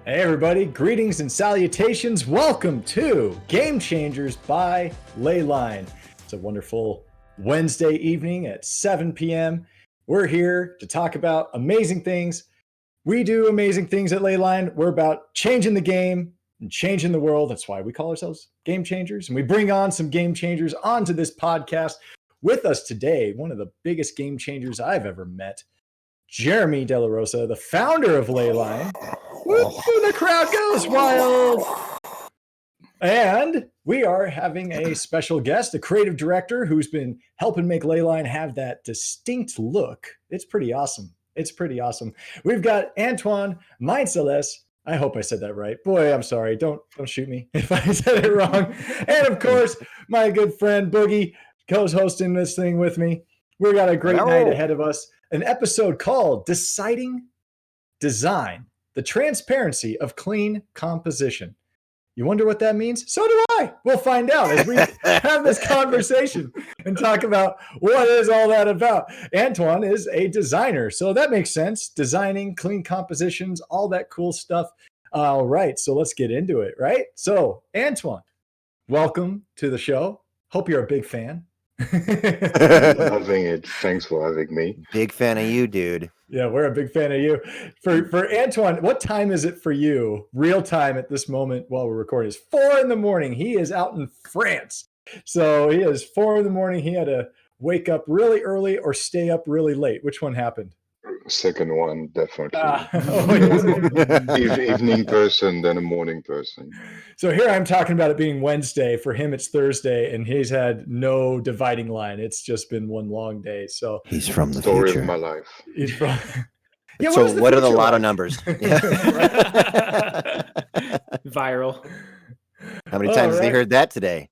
Hey everybody, greetings and salutations. Welcome to Game Changers by Leyline. It's a wonderful Wednesday evening at 7 p.m. We're here to talk about amazing things. We do amazing things at Leyline. We're about changing the game and changing the world. That's why we call ourselves Game Changers. And we bring on some game changers onto this podcast. With us today, one of the biggest game changers I've ever met, Jeremy Dela, the founder of Leyline. Woo, the crowd goes wild. And we are having a special guest, a creative director who's been helping make Leyline have that distinct look. It's pretty awesome. We've got Antoine Minczeles. I hope I said that right. Boy, I'm sorry. Don't shoot me if I said it wrong. And of course, my good friend Boogy, co-hosting this thing with me. We got a great night ahead of us. An episode called Deciding Design, the Transparency of Clean Composition. You wonder what that means? So do I. We'll find out as we have this conversation and talk about what is all that about. Antoine is a designer, so that makes sense. Designing clean compositions, all that cool stuff. All right, so let's get into it, right? So, Antoine, welcome to the show. Hope you're a big fan. Loving it. Thanks for having me. Big fan of you, dude. Yeah, we're a big fan of you. For Antoine, what time is it for you? Real time at this moment while we're recording is 4 a.m. He is out in France. So he is 4 a.m. He had to wake up really early or stay up really late. Which one happened? Second one, definitely. Oh, Evening person, then a morning person. So here I'm talking about it being Wednesday. For him, it's Thursday, and he's had no dividing line. It's just been one long day. So he's from the Story future. of my life. He's from. Yeah, so what are the future lotto like? numbers? Viral. How many times have they heard that today?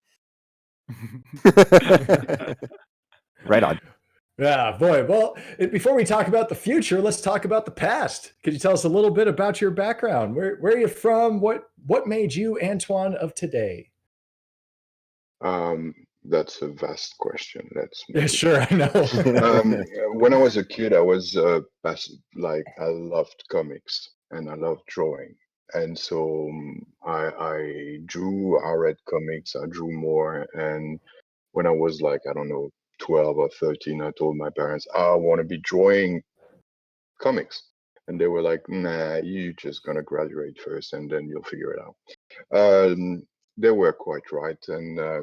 Right on. Yeah, boy. Well, before we talk about the future, let's talk about the past. Could you tell us a little bit about your background? Where are you from? What made you Antoine of today? That's a vast question. Yeah, sure, I know. When I was a kid, I was I loved comics and I loved drawing, and so I drew. I read comics. I drew more, and when I was 12 or 13, I told my parents I want to be drawing comics, and they were like, "Nah, you just gonna graduate first, and then you'll figure it out." They were quite right, and a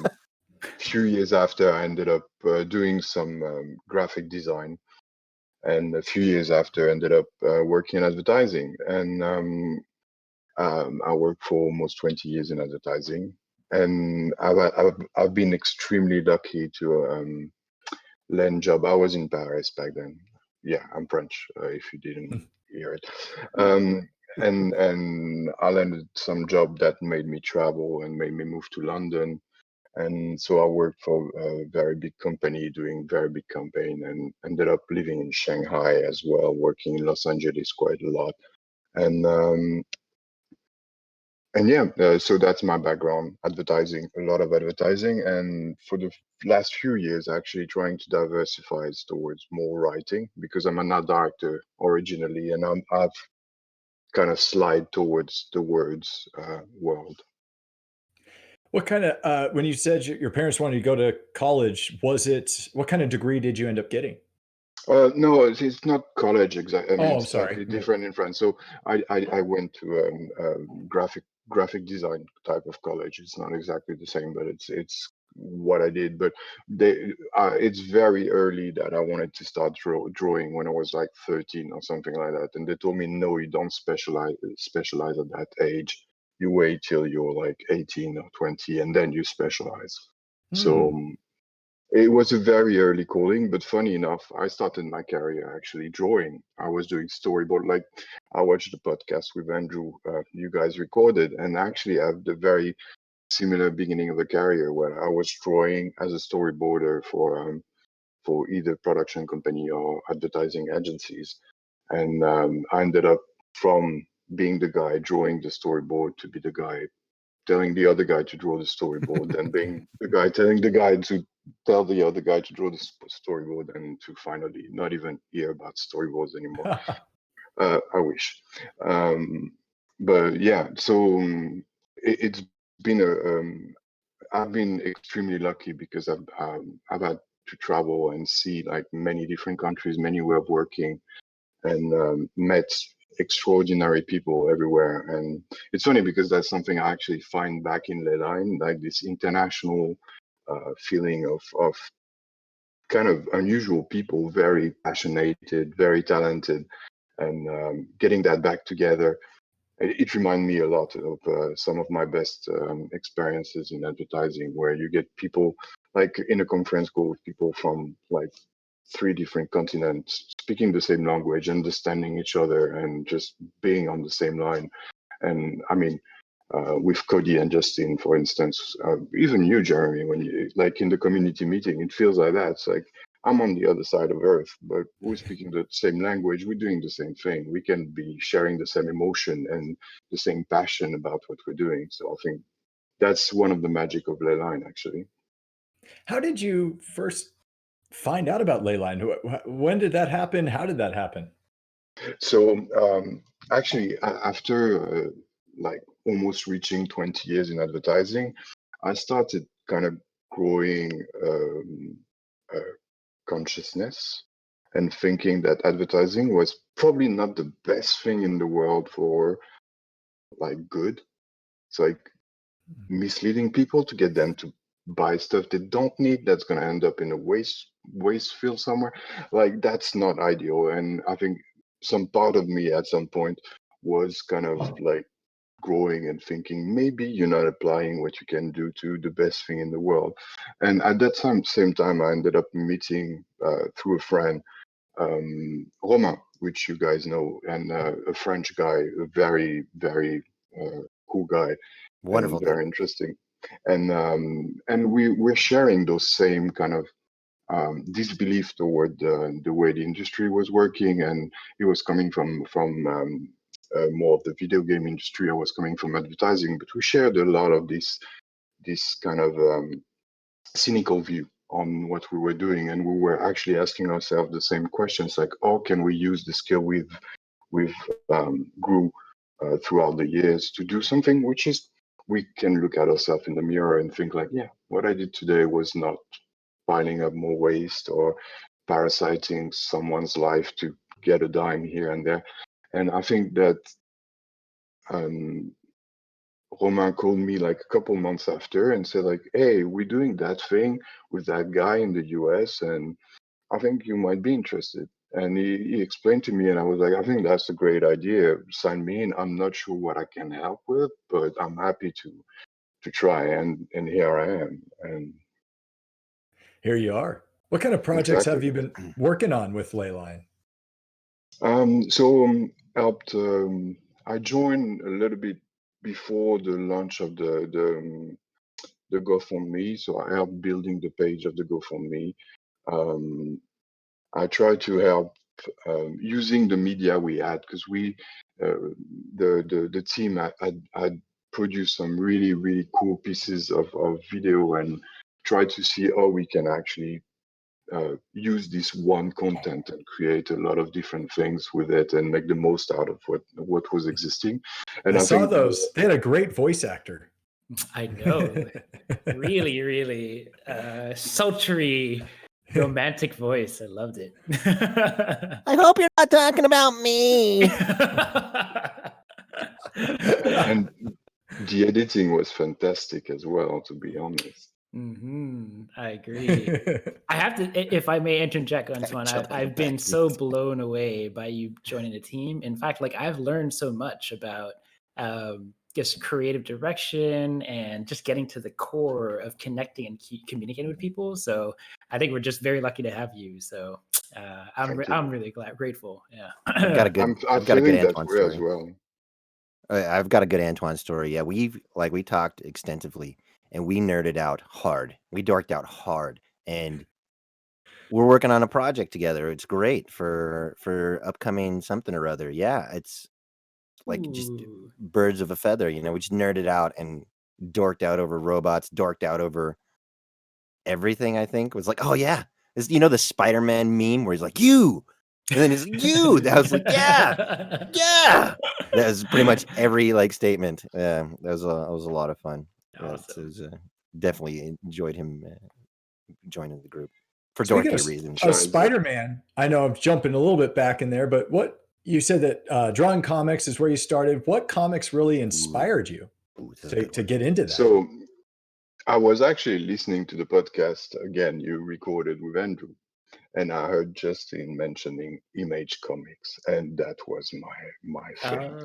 few years after, I ended up doing some graphic design, and a few years after, ended up working in advertising, and I worked for almost 20 years in advertising, and I've been extremely lucky to land job. I was in Paris back then. Yeah, I'm French, if you didn't hear it. And I landed some job that made me travel and made me move to London. And so I worked for a very big company doing very big campaign, and ended up living in Shanghai as well, working in Los Angeles quite a lot. And yeah, so that's my background, advertising, a lot of advertising. And for the last few years, actually trying to diversify towards more writing, because I'm an art director originally, and I've kind of slide towards the words world. What kind of, when you said your parents wanted you to go to college, what kind of degree did you end up getting? No, it's not college exactly. I mean, I'm it's sorry. slightly different in France. So I went to graphic design type of college. It's not exactly the same, but it's what I did. But it's very early that I wanted to start drawing when I was like 13 or something like that. And they told me, no, you don't specialize at that age. You wait till you're like 18 or 20, and then you specialize. So it was a very early calling, but funny enough, I started my career actually drawing. I was doing storyboard. Like, I watched the podcast with Andrew, you guys recorded, and actually I have the very similar beginning of a career where I was drawing as a storyboarder for either production company or advertising agencies. And I ended up from being the guy drawing the storyboard to be the guy telling the other guy to draw the storyboard, and being the guy telling the guy to tell the other guy to draw the storyboard, and to finally not even hear about storyboards anymore. I wish. but yeah, so it's been I've been extremely lucky because I've had to travel and see like many different countries, many way of working, and met extraordinary people everywhere. And it's funny because that's something I actually find back in Leyline, like this international feeling of kind of unusual people, very passionate, very talented, and getting that back together. It reminded me a lot of some of my best experiences in advertising, where you get people like in a conference call with people from like 3 different continents, speaking the same language, understanding each other, and just being on the same line. And I mean, with Cody and Justin, for instance, even you, Jeremy, when you like in the community meeting, it feels like that. It's like I'm on the other side of Earth, but we're speaking the same language. We're doing the same thing. We can be sharing the same emotion and the same passion about what we're doing. So I think that's one of the magic of Leyline, actually. How did you first find out about Leyline? When did that happen? How did that happen? So actually, after like almost reaching 20 years in advertising, I started kind of growing a consciousness and thinking that advertising was probably not the best thing in the world for like good. It's like misleading people to get them to buy stuff they don't need that's going to end up in a waste field somewhere. Like that's not ideal. And I think some part of me at some point was kind of like growing and thinking maybe you're not applying what you can do to the best thing in the world. And at that same time, I ended up meeting through a friend, Romain, which you guys know, and a French guy, a very, very cool guy Wonderful and dude. very interesting. And we're sharing those same kind of disbelief toward the way the industry was working, and he was coming from more of the video game industry. I was coming from advertising, but we shared a lot of this kind of cynical view on what we were doing, and we were actually asking ourselves the same questions, like, how can we use the skill we've grew throughout the years to do something which is we can look at ourselves in the mirror and think like, yeah, what I did today was not piling up more waste or parasiting someone's life to get a dime here and there. And I think that um, Romain called me like a couple months after and said like, hey, we're doing that thing with that guy in the US, and I think you might be interested. And he explained to me, and I was like, I think that's a great idea. Sign me in. I'm not sure what I can help with, but I'm happy to try. And here I am. And Here you are. What kind of projects have exactly. you been working on with Leyline? So helped. I joined a little bit before the launch of the GoFundMe. So I helped building the page of the GoFundMe. Um, I tried to help using the media we had, because we the team had produced some really cool pieces of video, and tried to see how we can actually use this one content and create a lot of different things with it and make the most out of what was existing. And I I saw think those. They had a great voice actor. I know. Really, really sultry, romantic voice. I loved it. I hope you're not talking about me. and the editing was fantastic as well, to be honest. I agree. I have to, if I may interject, Antoine, Jump on the I've been back, so please. blown away by you joining the team. In fact, like I've learned so much about just creative direction and just getting to the core of connecting and communicating with people. So I think we're just very lucky to have you. So Thank you. I'm really grateful. Yeah. I've got a good I'm I've got a good feeling that Antoine way as story. well. I've got a good Antoine story. Yeah, we talked extensively and we nerded out hard. We dorked out hard, and we're working on a project together. It's great for upcoming something or other. Yeah, it's like just Ooh. birds of a feather, you know. We just nerded out and dorked out over robots, dorked out over everything. I think was like, oh yeah, this, you know, the Spider-Man meme where he's like, you And then it's like, you. I was like, yeah. That was pretty much every like statement. That was a lot of fun. Awesome. It was, definitely enjoyed him joining the group for Speaking dorky of, reasons. of Spider-Man, I know I'm jumping a little bit back in there, but what you said that drawing comics is where you started. What comics really inspired you Ooh, this is a good to one. get into that? So I was actually listening to the podcast again you recorded with Andrew, and I heard Justin mentioning Image Comics, and that was my thing.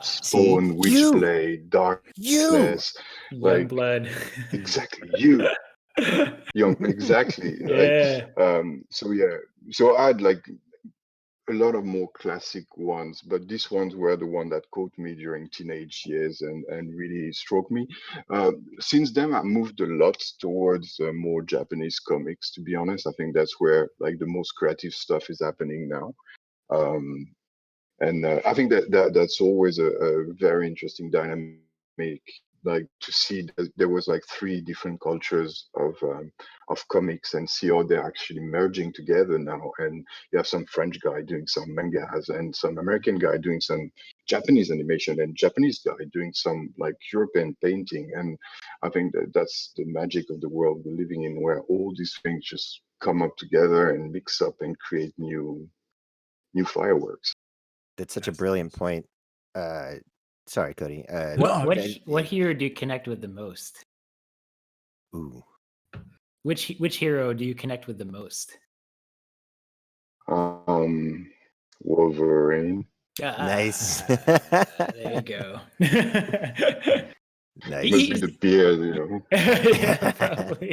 See, Spawn, you, Witchblade, Darkness, Young like blood. exactly you, young, exactly. Like, Yeah. so yeah, so I had like a lot of more classic ones, but these ones were the one that caught me during teenage years and really struck me. Since then, I moved a lot towards more Japanese comics. To be honest, I think that's where like the most creative stuff is happening now. Um, and I think that's always a very interesting dynamic, like to see that there was like three different cultures of comics and see how they're actually merging together now. And you have some French guy doing some mangas and some American guy doing some Japanese animation and Japanese guy doing some like European painting. And I think that's the magic of the world we're living in, where all these things just come up together and mix up and create new fireworks. That's such a brilliant point. Sorry, Cody. What hero do you connect with the most? Ooh, Which hero do you connect with the most? Wolverine. nice. There you go. Nice. Must be the beard, you know. Yeah, probably.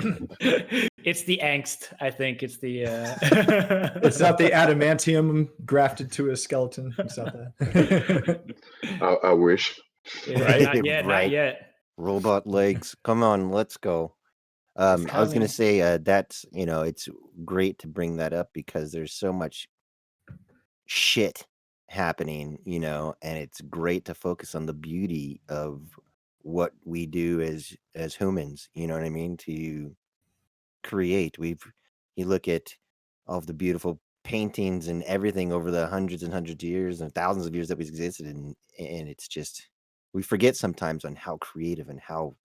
It's the angst. I think it's the. It's not the adamantium grafted to a skeleton. It's not that. I wish. Yeah, Right. Not yet. Right. Not yet. Robot legs. Come on, let's go. I was gonna coming. say that's it's great to bring that up because there's so much shit happening, and it's great to focus on the beauty of what we do as humans. You know what I mean? To create. You look at all of the beautiful paintings and everything over the hundreds and hundreds of years and thousands of years that we've existed, and it's just we forget sometimes on how creative and how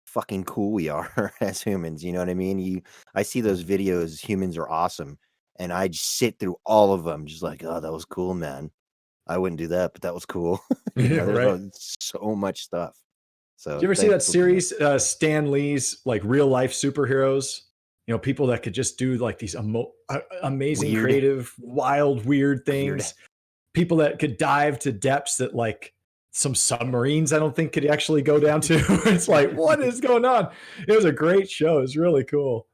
fucking cool we are as humans. You know what I mean? I see those videos, humans are awesome, and I just sit through all of them, just like, oh, that was cool, man. I wouldn't do that, but that was cool. Yeah, There's right. so much stuff. So Did you ever see that thankful for series, Stan Lee's like real life superheroes? People that could just do like these amazing, Weird. creative, wild, weird Weird. things. People that could dive to depths that like some submarines I don't think could actually go down to. It's like, what is going on? It was a great show. It was really cool.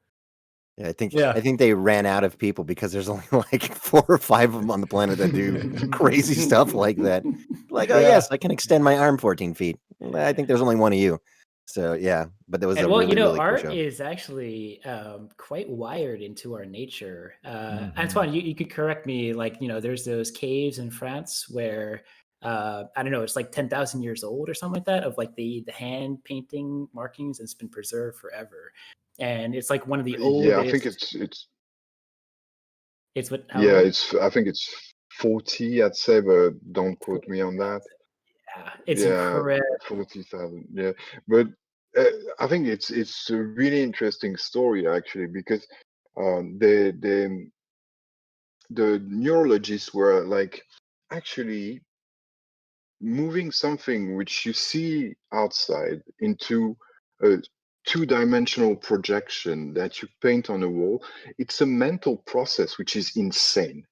Yeah, I Yeah. think they ran out of people because there's only like 4 or 5 of them on the planet that do crazy stuff like that. Like, oh Yeah. yes, I can extend my arm 14 feet. I think there's only one of you. So yeah, but there was And a well, really, really cool art show. is actually quite wired into our nature. Mhm. Antoine, you could correct me. Like, there's those caves in France where I don't know, it's like 10,000 years old or something like that, of like the hand painting markings, and it's been preserved forever. And it's like one of the Yeah, I think oldest. It's what? How yeah, long? I think it's 40, I'd say, but don't quote me on that. Yeah, it's Yeah, incredible. 40,000. Yeah, but uh, I think it's a really interesting story actually, because the neurologists were like actually moving something which you see outside into a two-dimensional projection that you paint on a wall. It's a mental process which is insane.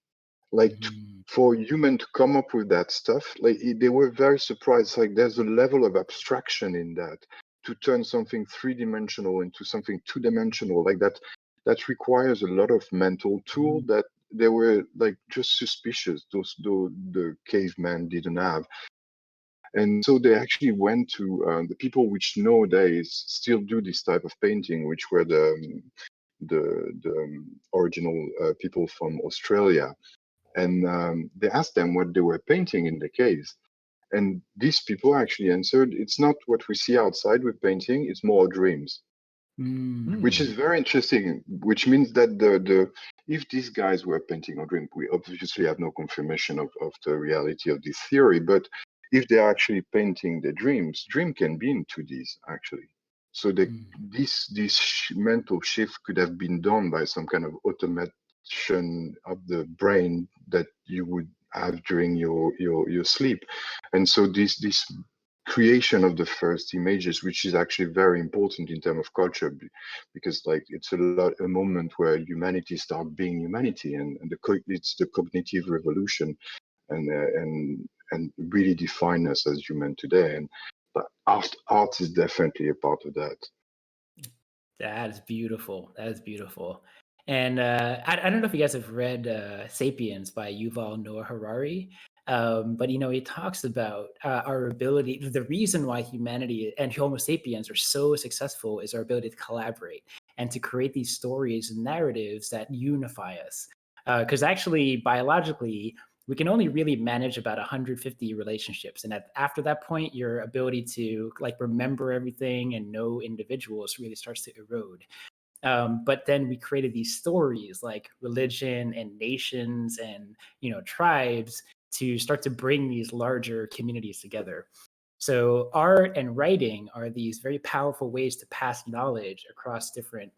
Like Mhm. for human to come up with that stuff, like they were very surprised. Like there's a level of abstraction in that to turn something three-dimensional into something two-dimensional, like that requires a lot of mental tool that they were like just suspicious the cavemen didn't have. And so they actually went to the people which nowadays still do this type of painting, which were the original people from Australia, and they asked them what they were painting in the caves. And these people actually answered, "It's not what we see outside with painting; it's more dreams." which is very interesting. Which means that the if these guys were painting a dream, we obviously have no confirmation of the reality of this theory. But if they are actually painting their dreams, dream can be in 2Ds actually. So this mental shift could have been done by some kind of automation of the brain that you would have during your sleep, and so this creation of the first images, which is actually very important in terms of culture, because like it's a moment where humanity start being humanity, and it's the cognitive revolution, and really define us as human today. And but art is definitely a part of that. That is beautiful. That is beautiful. And I don't know if you guys have read *Sapiens* by Yuval Noah Harari, but he talks about our ability. The reason why humanity and Homo sapiens are so successful is our ability to collaborate and to create these stories and narratives that unify us. Because actually, biologically, we can only really manage about 150 relationships, and after that point, your ability to like remember everything and know individuals really starts to erode. But then we created these stories like religion and nations and tribes to start to bring these larger communities together. So art and writing are these very powerful ways to pass knowledge across different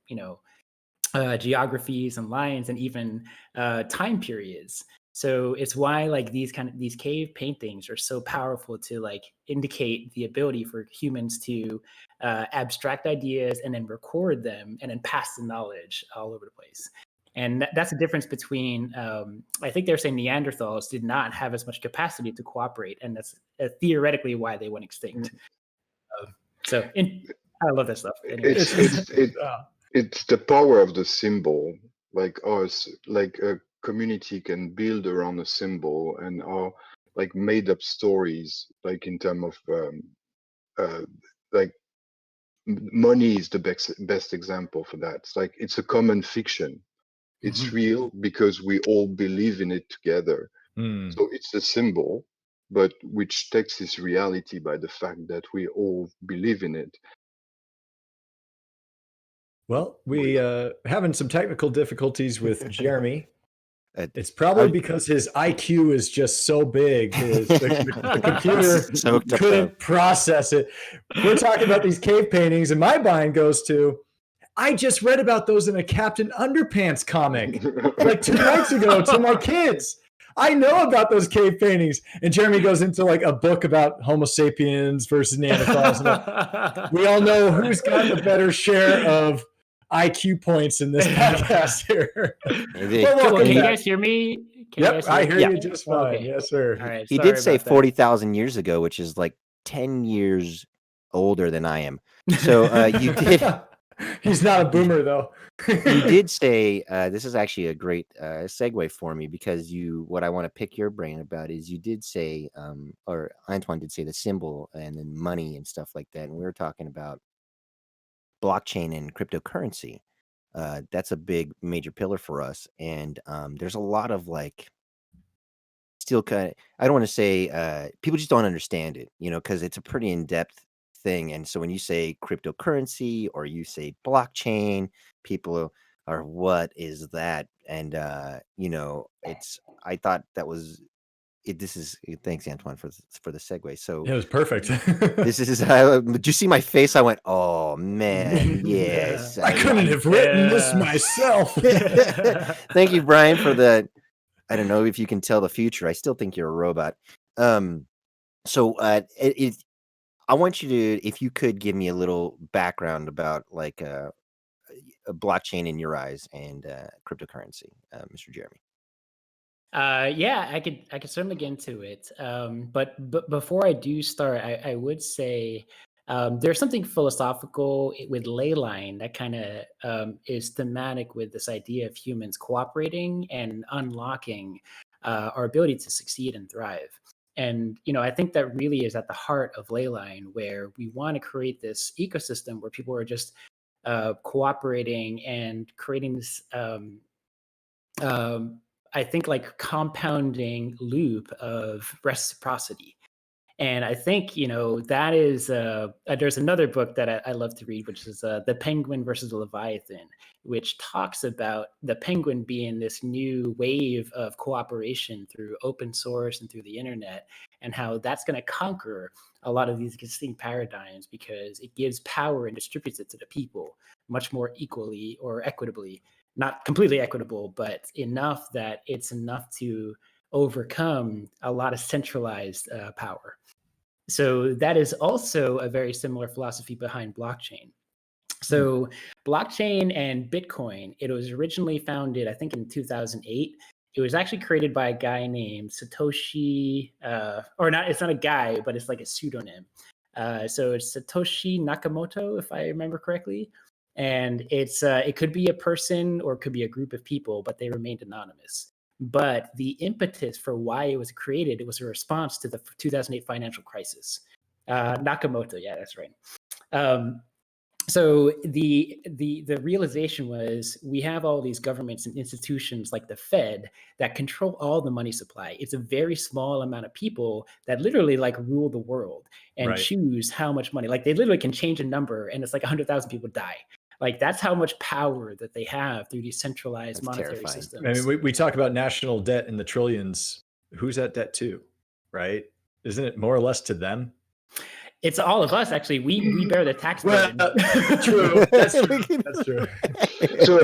geographies and lines and even time periods. So it's why like these cave paintings are so powerful to like indicate the ability for humans to abstract ideas and then record them and then pass the knowledge all over the place. And that's the difference between I think they're saying Neanderthals did not have as much capacity to cooperate, and that's theoretically why they went extinct. I love that stuff. Anyway. It's the power of the symbol, like us, like a community can build around a symbol, and are like made up stories, like in terms of like money is the best example for that. It's like it's a common fiction. It's real because we all believe in it together. So it's a symbol, but which takes its reality by the fact that we all believe in it. Well, we having some technical difficulties with Jeremy. It's probably because his IQ is just so big. The computer couldn't process it. We're talking about these cave paintings, and my mind goes to, I just read about those in a Captain Underpants comic like 2 nights ago to my kids. I know about those cave paintings. And Jeremy goes into like a book about Homo sapiens versus Neanderthals. We all know who's got the better share of IQ points in this podcast here. Well, can you guys hear me? I hear you just fine. Okay. Yes, sir. All right. He did say 40,000 years ago, which is like 10 years older than I am. So you did. He's not a boomer, though. You did say this is actually a great segue for me, because what I want to pick your brain about is you did say, or Antoine did say, the symbol and then money and stuff like that. And we were talking about blockchain and cryptocurrency. That's a big major pillar for us. And there's a lot of like still kind of, I don't want to say people just don't understand it, because it's a pretty in-depth thing. And so when you say cryptocurrency or you say blockchain, people are, what is that? And I thought that was it. Thanks, Antoine, for the segue. So it was perfect. This is did you see my face? I went, oh man, yes. I couldn't have written this myself. Thank you, Brian, for the, I don't know if you can tell the future. I still think you're a robot. So I want you to, if you could give me a little background about like a blockchain in your eyes and cryptocurrency, Mr. Jeremy. Yeah, I could certainly get into it. But before I do start, I would say there's something philosophical with Leyline that kind of is thematic with this idea of humans cooperating and unlocking our ability to succeed and thrive. And I think that really is at the heart of Leyline, where we want to create this ecosystem where people are just cooperating and creating this. I think like compounding loop of reciprocity. And I think, that is, there's another book that I love to read, which is The Penguin versus the Leviathan, which talks about the penguin being this new wave of cooperation through open source and through the internet, and how that's going to conquer a lot of these existing paradigms because it gives power and distributes it to the people much more equally or equitably. Not completely equitable, but enough that it's enough to overcome a lot of centralized power. So that is also a very similar philosophy behind blockchain. So blockchain and Bitcoin, it was originally founded, I think, in 2008. It was actually created by a guy named Satoshi, or not, it's not a guy, but it's like a pseudonym. So it's Satoshi Nakamoto, if I remember correctly. And it could be a person or it could be a group of people, but they remained anonymous. But the impetus for why it was created, it was a response to the 2008 financial crisis. Nakamoto, yeah, that's right. So the realization was we have all these governments and institutions like the Fed that control all the money supply. It's a very small amount of people that literally like rule the world and choose how much money. Like they literally can change a number and it's like 100,000 people die. Like that's how much power that they have through these centralized monetary systems. I mean, we talk about national debt in the trillions. Who's that debt to, right? Isn't it more or less to them? It's all of us, actually. We bear the tax burden. True. That's true. That's true. So,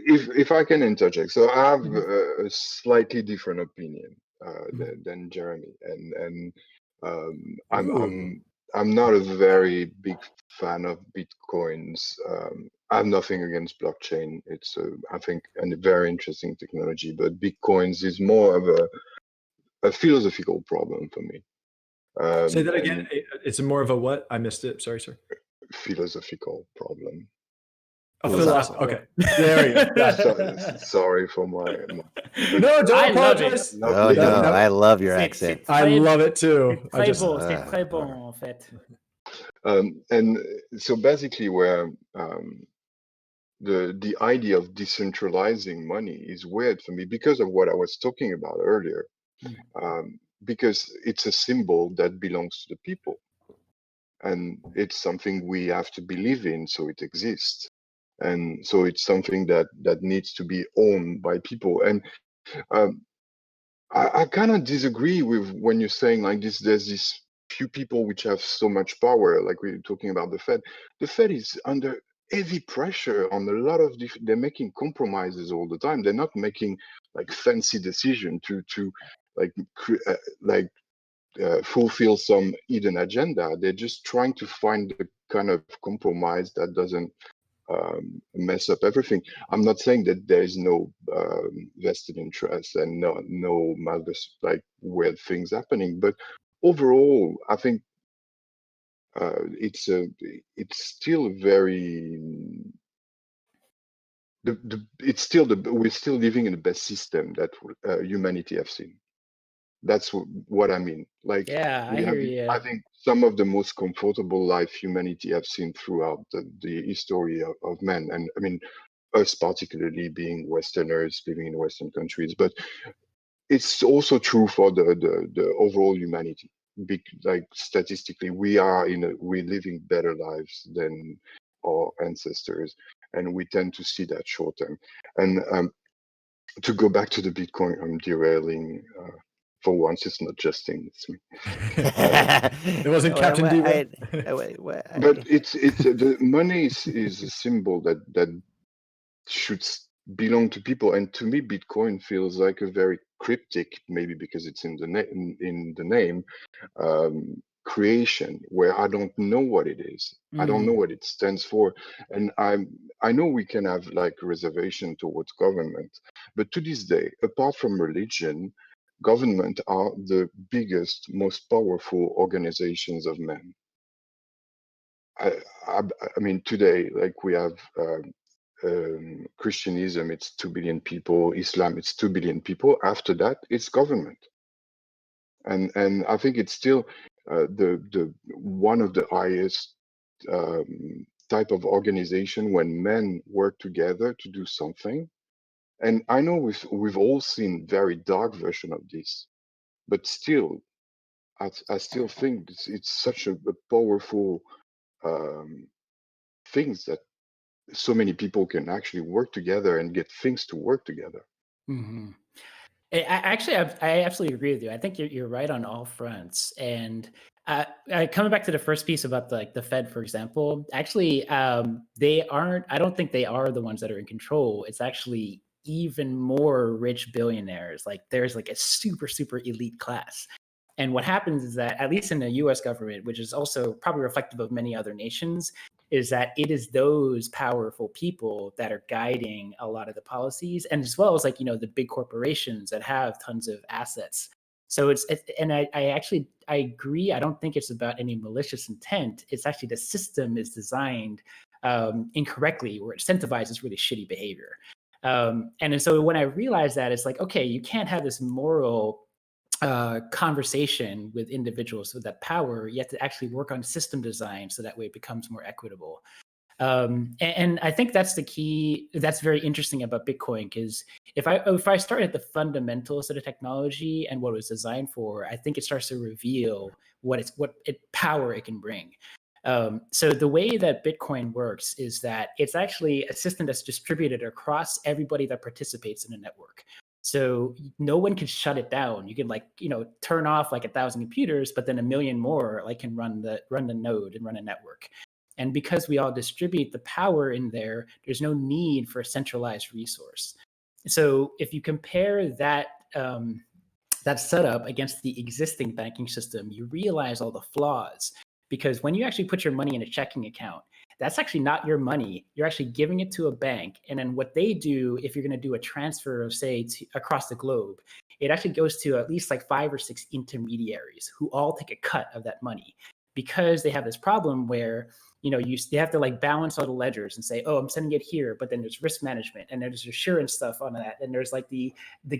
if I can interject, so I have a slightly different opinion than Jeremy, and I'm not a very big fan of Bitcoins. I have nothing against blockchain. It's I think a very interesting technology, but Bitcoins is more of a philosophical problem for me. Say that again. It's more of a what? I missed it. Sorry, sir. Philosophical problem. A philosophy. Okay. There you go. Sorry for my. No, don't apologize. Oh, no, I love your accent. I love it too. C'est très bon, en fait. And so basically, where the idea of decentralizing money is weird for me because of what I was talking about earlier. Because it's a symbol that belongs to the people, and it's something we have to believe in, so it exists, and so it's something that needs to be owned by people. And I kind of disagree with when you're saying like this. There's these few people which have so much power, like we were talking about the Fed. The Fed is under heavy pressure on a lot of they're making compromises all the time. They're not making like fancy decision to fulfill some hidden agenda. They're just trying to find the kind of compromise that doesn't mess up everything. I'm not saying that there is no vested interest and no malicious like weird things happening, but overall, I think it's still very we're still living in the best system that humanity have seen. That's what I mean. Like, yeah, I hear you. I think some of the most comfortable life humanity have seen throughout the history of man. And I mean, us particularly being Westerners living in Western countries, but it's also true for the overall humanity. Like statistically, we're living better lives than our ancestors, and we tend to see that short term. And to go back to the Bitcoin, I'm derailing. For once, it's not Justin, it's me. It wasn't Captain D. But it's the money is a symbol that should belong to people, and to me, Bitcoin feels like a very cryptic, maybe because it's in the name, creation where I don't know what it is. I don't know what it stands for, and I know we can have like reservation towards government, but to this day, apart from religion, government are the biggest, most powerful organizations of men. I mean, today, like we have Christianism, it's 2 billion people. Islam, it's 2 billion people. After that, it's government, and I think it's still the one of the highest type of organization when men work together to do something. And I know we've all seen very dark version of this, but still, I still think it's such a powerful um, things that so many people can actually work together and get things to work together. Hmm. Actually, I absolutely agree with you. I think you're right on all fronts. And coming back to the first piece about the Fed, for example, actually, they aren't. I don't think they are the ones that are in control. It's actually even more rich billionaires. Like there's like a super elite class. And what happens is that, at least in the US government, which is also probably reflective of many other nations, is that it is those powerful people that are guiding a lot of the policies, and as well as like, the big corporations that have tons of assets. So and I agree. I don't think it's about any malicious intent. It's actually the system is designed incorrectly, where it incentivizes really shitty behavior. And then so when I realized that, it's like, okay, you can't have this moral conversation with individuals with that power. You have to actually work on system design so that way it becomes more equitable. And I think that's the key. That's very interesting about Bitcoin, because if I start at the fundamentals of the technology and what it was designed for, I think it starts to reveal what power it can bring. So the way that Bitcoin works is that it's actually a system that's distributed across everybody that participates in the network. So no one can shut it down. You can turn off like 1,000 computers, but then a million more can run the node and run a network. And because we all distribute the power in there, there's no need for a centralized resource. So if you compare that that setup against the existing banking system, you realize all the flaws. Because when you actually put your money in a checking account, that's actually not your money. You're actually giving it to a bank. And then what they do, if you're going to do a transfer of, say, across the globe, it actually goes to at least like 5 or 6 intermediaries who all take a cut of that money, because they have this problem where they have to like balance all the ledgers and say, oh, I'm sending it here, but then there's risk management and there's assurance stuff on that, and there's like the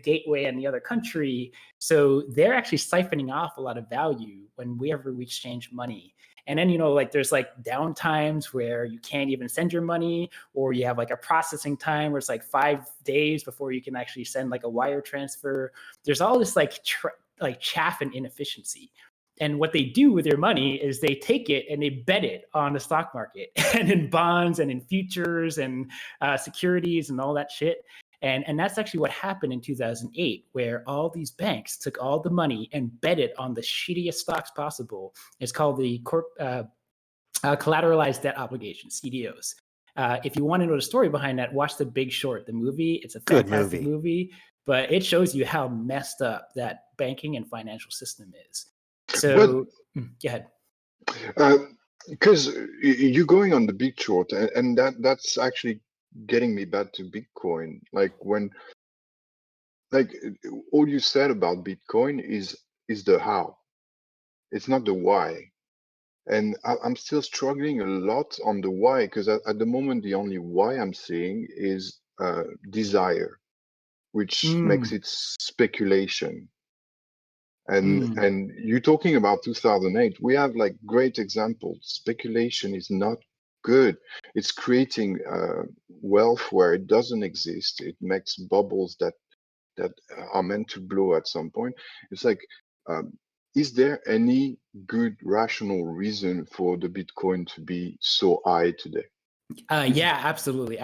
gateway in the other country. So they're actually siphoning off a lot of value whenever we exchange money. And then there's like downtimes where you can't even send your money, or you have like a processing time where it's like 5 days before you can actually send like a wire transfer. There's all this like chaff and inefficiency. And what they do with their money is they take it and they bet it on the stock market and in bonds and in futures and securities and all that shit. And that's actually what happened in 2008, where all these banks took all the money and bet it on the shittiest stocks possible. It's called the collateralized debt obligations, CDOs. If you want to know the story behind that, watch The Big Short, the movie. It's a fantastic movie, but it shows you how messed up that banking and financial system is. So go ahead. Because you're going on The Big Short, and that's actually getting me back to Bitcoin. Like all you said about Bitcoin is the how. It's not the why. And I'm still struggling a lot on the why, because at the moment the only why I'm seeing is desire, which makes it speculation. And you're talking about 2008. We have like great examples. Speculation is not good. It's creating wealth where it doesn't exist. It makes bubbles that are meant to blow at some point. It's like, is there any good rational reason for the Bitcoin to be so high today? Yeah, absolutely.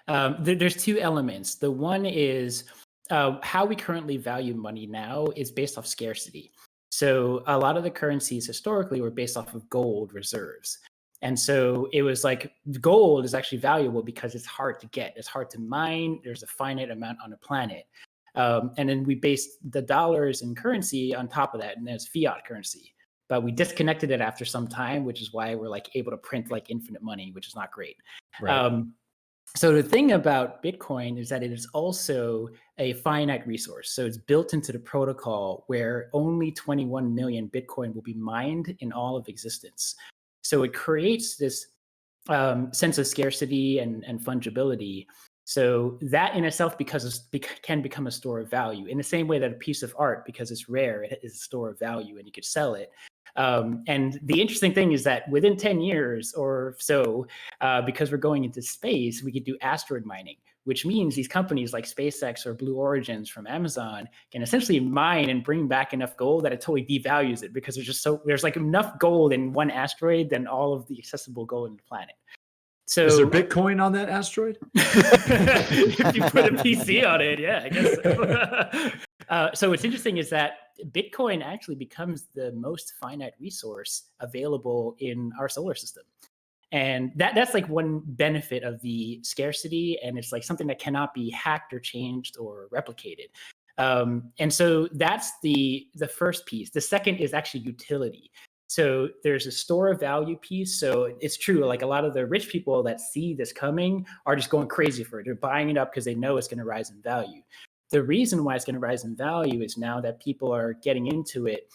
There's 2 elements. The one is how we currently value money now is based off scarcity. So a lot of the currencies historically were based off of gold reserves. And so it was like gold is actually valuable because it's hard to get, it's hard to mine, there's a finite amount on the planet. And then we based the dollars and currency on top of that, and there's fiat currency. But we disconnected it after some time, which is why we're like able to print like infinite money, which is not great. Right. So the thing about Bitcoin is that it is also a finite resource. So it's built into the protocol where only 21 million Bitcoin will be mined in all of existence. So it creates this sense of scarcity and fungibility. So that in itself can become a store of value, in the same way that a piece of art, because it's rare, it is a store of value and you could sell it. And the interesting thing is that within 10 years or so, because we're going into space, we could do asteroid mining, which means these companies like SpaceX or Blue Origins from Amazon can essentially mine and bring back enough gold that it totally devalues it, because there's like enough gold in one asteroid than all of the accessible gold on the planet. So is there Bitcoin on that asteroid? if you put a PC on it, yeah, I guess so. So what's interesting is that Bitcoin actually becomes the most finite resource available in our solar system. And that's like one benefit of the scarcity, and it's like something that cannot be hacked or changed or replicated. And so that's the first piece. The second is actually utility. So there's a store of value piece. So it's true, like a lot of the rich people that see this coming are just going crazy for it. They're buying it up because they know it's going to rise in value. The reason why it's going to rise in value is now that people are getting into it,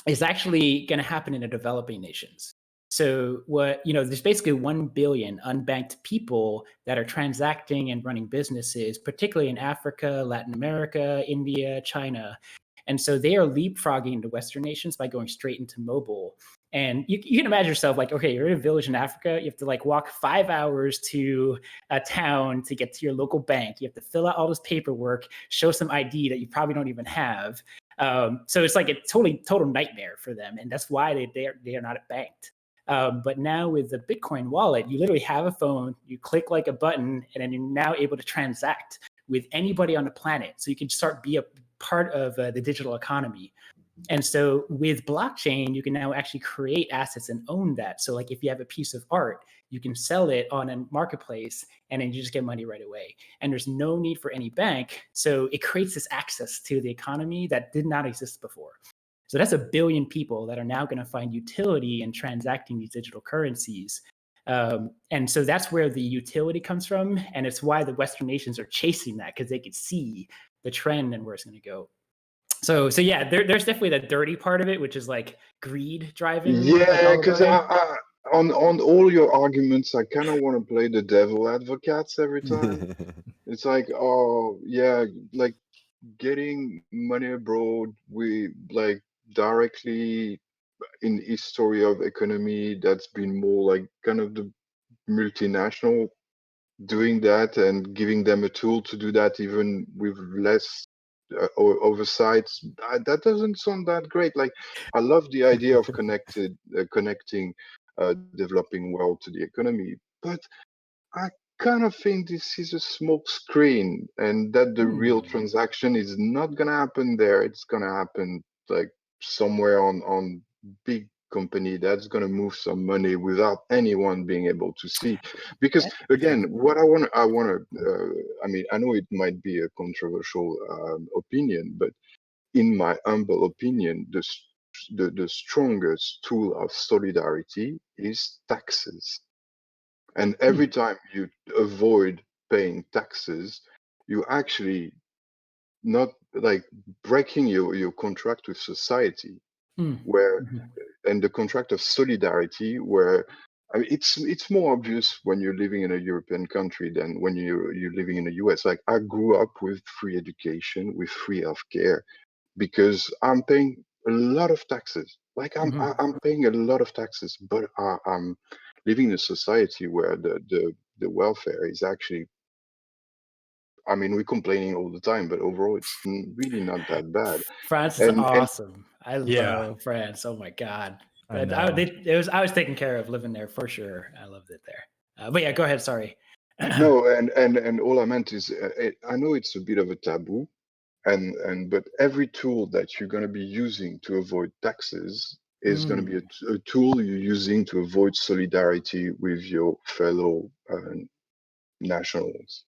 is actually going to happen in the developing nations. So there's basically 1 billion unbanked people that are transacting and running businesses, particularly in Africa, Latin America, India, China. And so they are leapfrogging the Western nations by going straight into mobile. And you can imagine yourself like, okay, you're in a village in Africa. You have to like walk 5 hours to a town to get to your local bank. You have to fill out all this paperwork, show some ID that you probably don't even have. So it's like a total nightmare for them. And that's why they are not banked. But now with the Bitcoin wallet, you literally have a phone, you click like a button, and then you're now able to transact with anybody on the planet. So you can be a part of the digital economy. And so with blockchain, you can now actually create assets and own that. So like if you have a piece of art, you can sell it on a marketplace and then you just get money right away. And there's no need for any bank. So it creates this access to the economy that did not exist before. So that's 1 billion people that are now going to find utility in transacting these digital currencies. And so that's where the utility comes from. And it's why the Western nations are chasing that, because they could see the trend and where it's going to go. So yeah, there's definitely the dirty part of it, which is like greed driving. Yeah, because on all your arguments, I kind of want to play the devil advocates every time. It's like, oh yeah, like getting money abroad, we like directly in history of economy, that's been more like kind of the multinational doing that and giving them a tool to do that, even with less oversight. That doesn't sound that great. Like, I love the idea of connecting developing world to the economy, but I kind of think this is a smoke screen, and that the real transaction is not gonna happen there. It's gonna happen like somewhere on big company that's gonna move some money without anyone being able to see. Because again, what I mean, I know it might be a controversial opinion, but in my humble opinion, the strongest tool of solidarity is taxes. And every time you avoid paying taxes, you actually not like breaking your contract with society, where and the contract of solidarity, where I mean, it's more obvious when you're living in a European country than when you're living in the US. Like, I grew up with free education, with free healthcare, because I'm paying a lot of taxes. Like I'm paying a lot of taxes, but I'm living in a society where the welfare is actually, I mean, we're complaining all the time, but overall it's really not that bad. France is awesome. I love France. Oh my God. I was taken care of living there for sure. I loved it there. But yeah, go ahead. Sorry. No, and all I meant is, I know it's a bit of a taboo, but every tool that you're going to be using to avoid taxes is going to be a tool you're using to avoid solidarity with your fellow nationals.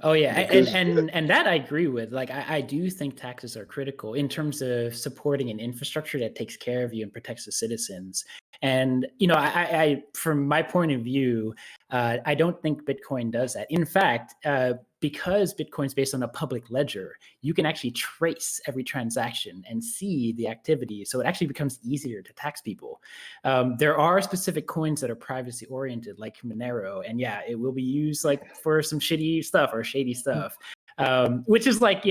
Oh yeah, and that I agree with. Like I do think taxes are critical in terms of supporting an infrastructure that takes care of you and protects the citizens. And I from my point of view, I don't think Bitcoin does that. In fact, because Bitcoin's based on a public ledger, you can actually trace every transaction and see the activity. So it actually becomes easier to tax people. There are specific coins that are privacy oriented, like Monero, and yeah, it will be used like for some shitty stuff or shady stuff, which is like,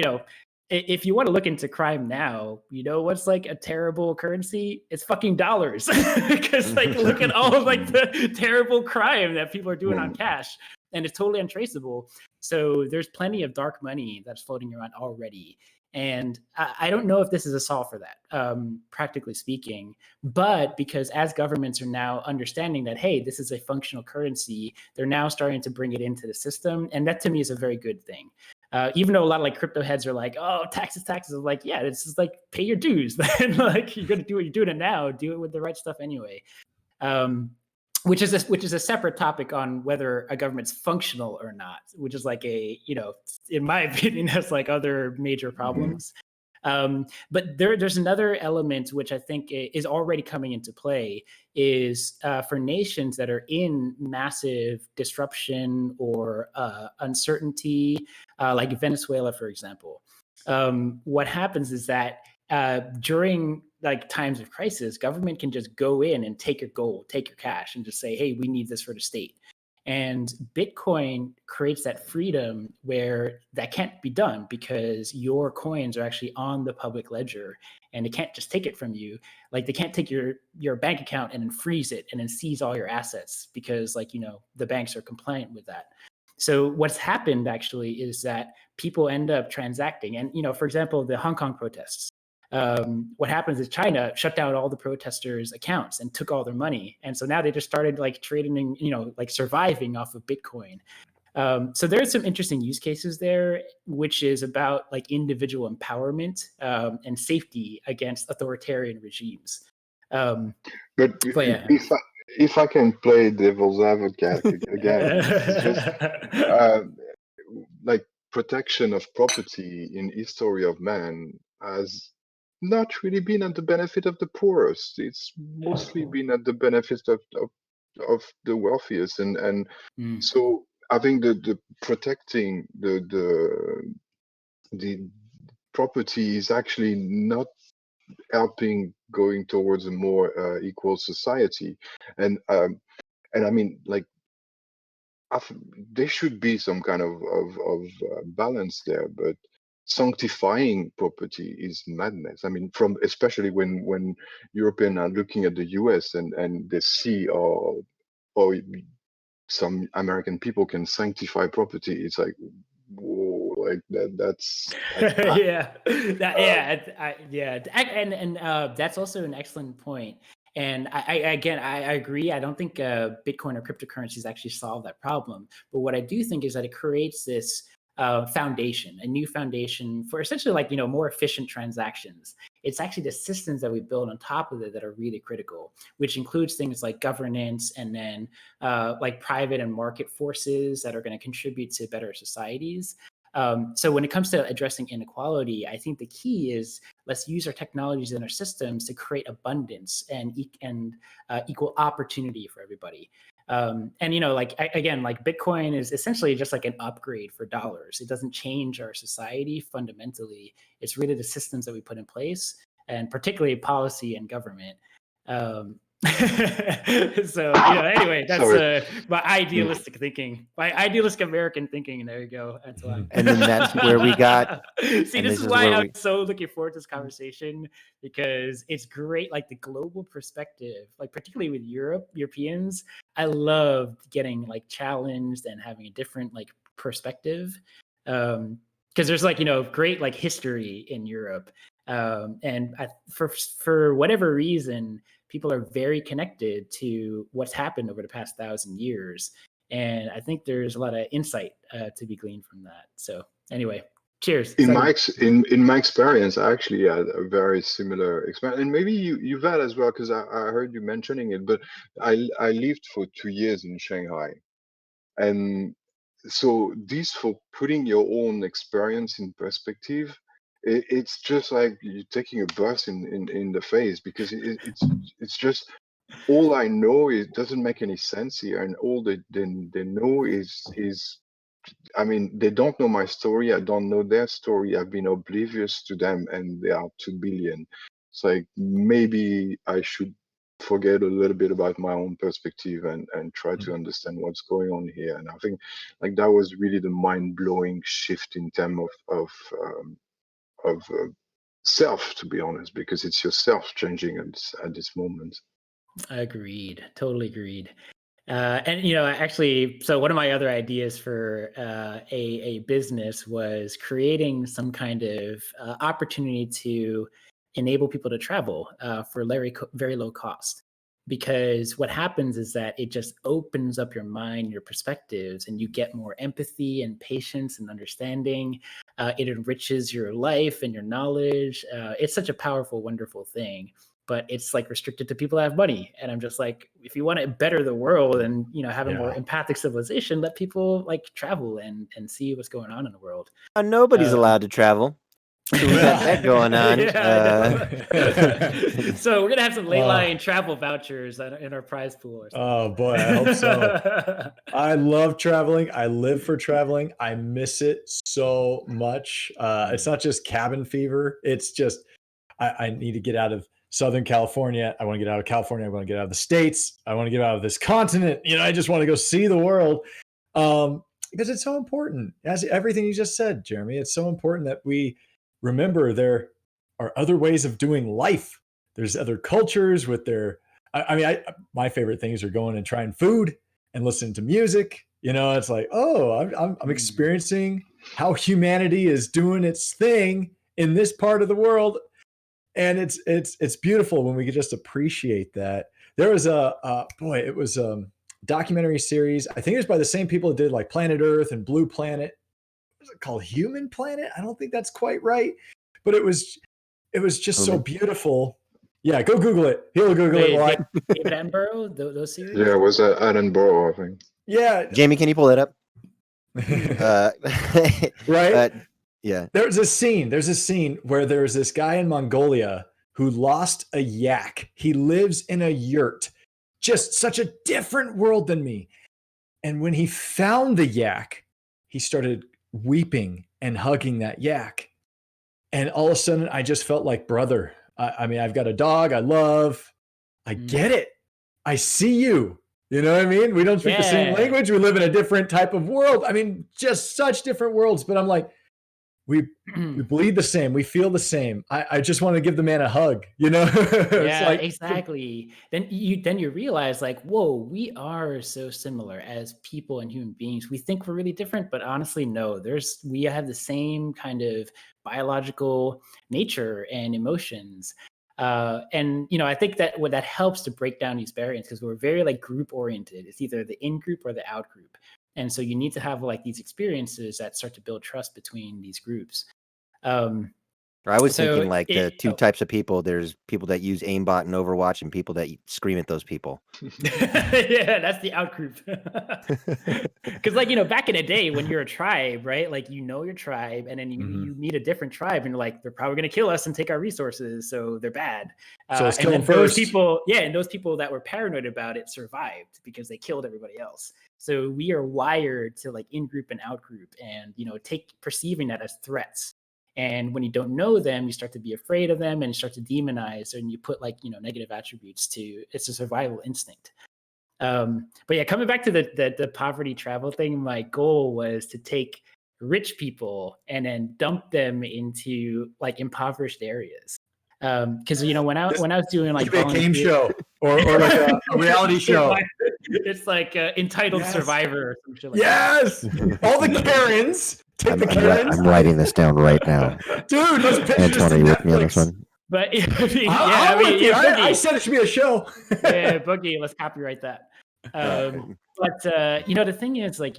if you want to look into crime now, what's like a terrible currency? It's fucking dollars. Because like, look at all of like the terrible crime that people are doing on cash. and it's totally untraceable. So there's plenty of dark money that's floating around already. And I don't know if this is a solve for that, practically speaking, but because as governments are now understanding that, hey, this is a functional currency, they're now starting to bring it into the system. And that to me is a very good thing. Even though a lot of like crypto heads are like, oh, taxes. I'm like, yeah, it's just like pay your dues. Then like you're going to do what you're doing it now, do it with the right stuff anyway. Which is a separate topic on whether a government's functional or not, which is like a, in my opinion, that's like other major problems. But there's another element which I think is already coming into play is for nations that are in massive disruption or uncertainty, like Venezuela, for example. What happens is that during like times of crisis, government can just go in and take your gold, take your cash, and just say, hey, we need this for the state. And Bitcoin creates that freedom where that can't be done because your coins are actually on the public ledger and they can't just take it from you. Like they can't take your bank account and then freeze it and then seize all your assets because the banks are compliant with that. So what's happened actually is that people end up transacting. And, for example, the Hong Kong protests. What happens is China shut down all the protesters' accounts and took all their money. And so now they just started like trading, like surviving off of Bitcoin. So there's some interesting use cases there, which is about like individual empowerment and safety against authoritarian regimes. But yeah. if I can play devil's advocate again, it's just like protection of property in history of man has not really been at the benefit of the poorest. It's mostly been at the benefit of the wealthiest, and so I think the protecting the property is actually not helping going towards a more equal society, and I mean like there should be some kind of balance there, but sanctifying property is madness. I mean, from especially when Europeans are looking at the US and they see or some American people can sanctify property, it's like, whoa, like that's yeah, and that's also an excellent point. And I agree. I don't think Bitcoin or cryptocurrencies actually solve that problem. But what I do think is that it creates this foundation, a new foundation for essentially like, more efficient transactions. It's actually the systems that we build on top of it that are really critical, which includes things like governance and then like private and market forces that are going to contribute to better societies. So when it comes to addressing inequality, I think the key is let's use our technologies and our systems to create abundance and equal opportunity for everybody. And like again, like Bitcoin is essentially just like an upgrade for dollars. It doesn't change our society fundamentally. It's really the systems that we put in place, and particularly policy and government. So anyway, that's my idealistic thinking, my idealistic American thinking. There you go, Antoine. And then that's where we got. See, this is why I'm so looking forward to this conversation, because it's great, like the global perspective, like particularly with Europeans. I love getting like challenged and having a different like perspective, because there's like great like history in Europe, and for whatever reason, people are very connected to what's happened over the past 1,000 years. And I think there's a lot of insight to be gleaned from that. So anyway, cheers. In my experience, I actually had a very similar experience, and maybe you've had as well, because I heard you mentioning it. But I lived for 2 years in Shanghai, and so this, for putting your own experience in perspective, it's just like you're taking a bus in the face, because it's just all I know is doesn't make any sense here, and all they know is I mean, they don't know my story. I don't know their story. I've been oblivious to them, and they are 2 billion. It's like maybe I should forget a little bit about my own perspective and try to understand what's going on here. And I think like that was really the mind-blowing shift in terms of self, to be honest, because it's yourself changing at this moment. Agreed. Totally agreed. And actually, so one of my other ideas for a business was creating some kind of opportunity to enable people to travel for very low cost. Because what happens is that it just opens up your mind, your perspectives, and you get more empathy and patience and understanding. It enriches your life and your knowledge. It's such a powerful, wonderful thing. But it's like restricted to people that have money. And I'm just like, if you want to better the world and have a more empathic civilization, let people like travel and see what's going on in the world. Nobody's allowed to travel. So we got that going on. So we're gonna have some Leyline travel vouchers in our prize pool. Or something. Oh boy, I hope so. I love traveling. I live for traveling. I miss it so much. It's not just cabin fever. It's just I need to get out of Southern California. I want to get out of California. I want to get out of the States. I want to get out of this continent. I just want to go see the world. Because it's so important. As everything you just said, Jeremy, it's so important that we remember there are other ways of doing life. There's other cultures with their, my favorite things are going and trying food and listening to music. It's like, I'm experiencing how humanity is doing its thing in this part of the world. And it's beautiful when we could just appreciate that. There was it was a documentary series. I think it was by the same people that did like Planet Earth and Blue Planet. What was it called? Human Planet? I don't think that's quite right, but it was just so beautiful. Yeah, go Google it. He'll Google it. David Attenborough, those series. Yeah, it was Attenborough, I think. Yeah, Jamie, can you pull that up? Right. Yeah. There's a scene where there's this guy in Mongolia who lost a yak. He lives in a yurt, just such a different world than me. And when he found the yak, he started weeping and hugging that yak. And all of a sudden, I just felt like brother. I've got a dog I love. I get it. I see you. You know what I mean? We don't speak the same language. We live in a different type of world. Just such different worlds. But I'm like, we bleed the same. We feel the same. I just want to give the man a hug, Yeah, exactly. Then you realize like, whoa, we are so similar as people and human beings. We think we're really different, but honestly, no, we have the same kind of biological nature and emotions. And I think that that helps to break down these barriers because we're very like group oriented. It's either the in group or the out group. And so you need to have like these experiences that start to build trust between these groups. I was thinking like the two types of people. There's people that use aimbot and Overwatch and people that scream at those people. Yeah, that's the out group. Because back in the day when you're a tribe, right? Like your tribe and then you meet a different tribe and you're like, they're probably going to kill us and take our resources. So they're bad. So let's kill them those first. people, and those people that were paranoid about it survived because they killed everybody else. So we are wired to like in group and out group and, perceiving that as threats. And when you don't know them, you start to be afraid of them and start to demonize and you put like, negative attributes to it's a survival instinct. But yeah, coming back to the poverty travel thing, my goal was to take rich people and then dump them into like impoverished areas. Because when I was doing like a game show or like a reality show, it's like Entitled Survivor or some shit like that. All the Karens. I'm writing this down right now, dude. Let's pitch Antoine, are you with me on this one? But I said it should be a show. Yeah, Boogie, let's copyright that. But the thing is, like,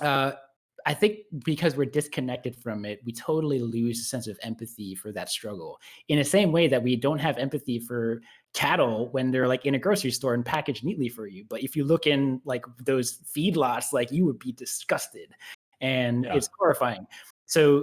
I think because we're disconnected from it, we totally lose a sense of empathy for that struggle. In the same way that we don't have empathy for cattle when they're like in a grocery store and packaged neatly for you. But if you look in like those feedlots, like you would be disgusted. And it's horrifying. So,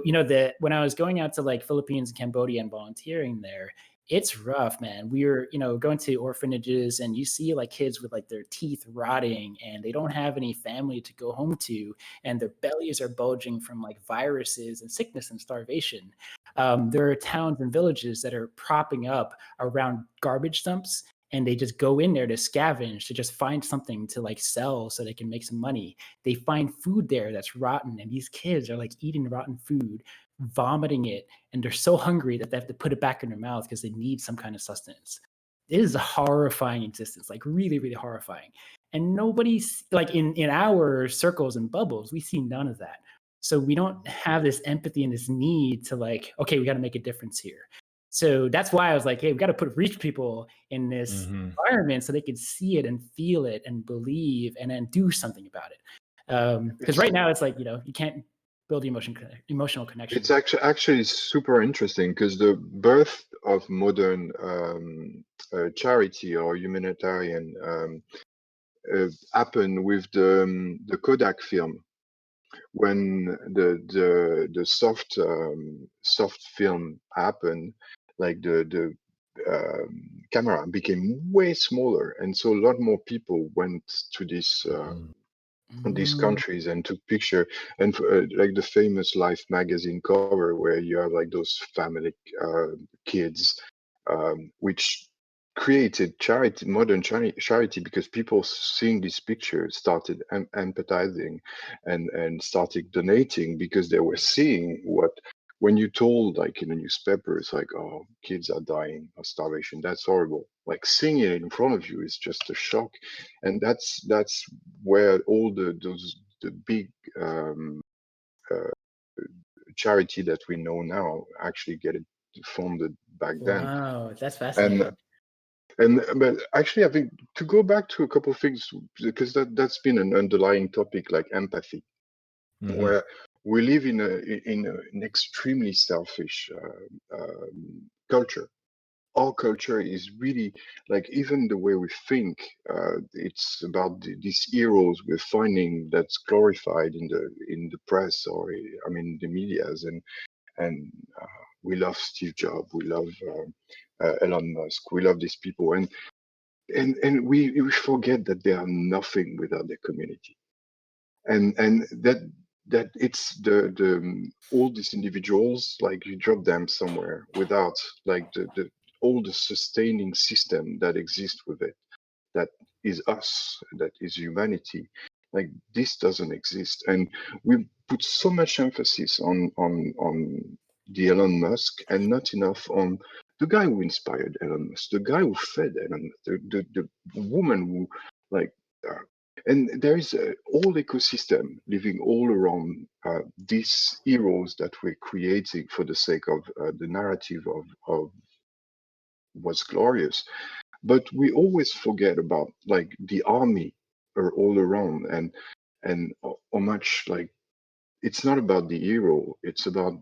when I was going out to like Philippines and Cambodia and volunteering there, it's rough, man. We were, going to orphanages and you see like kids with like their teeth rotting and they don't have any family to go home to. And their bellies are bulging from like viruses and sickness and starvation. There are towns and villages that are propping up around garbage dumps. And they just go in there to scavenge, to just find something to like sell so they can make some money. They find food there that's rotten. And these kids are like eating rotten food, vomiting it. And they're so hungry that they have to put it back in their mouth because they need some kind of sustenance. It is a horrifying existence, like really, really horrifying. and nobody's like in our circles and bubbles, we see none of that. So we don't have this empathy and this need to like, okay, we got to make a difference here. So that's why I was like, hey, we got to put reach people in this environment so they can see it and feel it and believe and then do something about it. Because right now it's like, you can't build emotional connection. It's actually super interesting because the birth of modern charity or humanitarian happened with the Kodak film, when the soft film happened. Like the camera became way smaller, and so a lot more people went to these countries and took picture, and like the famous Life magazine cover where you have like those family kids, which created modern charity, because people seeing these pictures started empathizing and started donating, because they were seeing what, when you told like in the newspaper, it's like, oh, kids are dying of starvation, that's horrible. Like seeing it in front of you is just a shock. And that's where all the big charity that we know now actually get it funded back then. Wow, that's fascinating. But actually, I think to go back to a couple of things, because that's been an underlying topic, like empathy, where we live in an extremely selfish culture. Our culture is really, like, even the way we think, it's about these heroes we're finding that's glorified in the press, or I mean the medias, and we love Steve Jobs, we love Elon Musk, we love these people, and we forget that they are nothing without their community, and that it's the all these individuals, like you drop them somewhere without like the all the sustaining system that exists with it, that is us, that is humanity. Like this doesn't exist, and we put so much emphasis on the Elon Musk, and not enough on the guy who inspired Elon Musk, the guy who fed Elon Musk, the woman who, like, and there is a whole ecosystem living all around these heroes that we're creating for the sake of the narrative of what's glorious. But we always forget about like the army are all around, and how much, like, it's not about the hero, it's about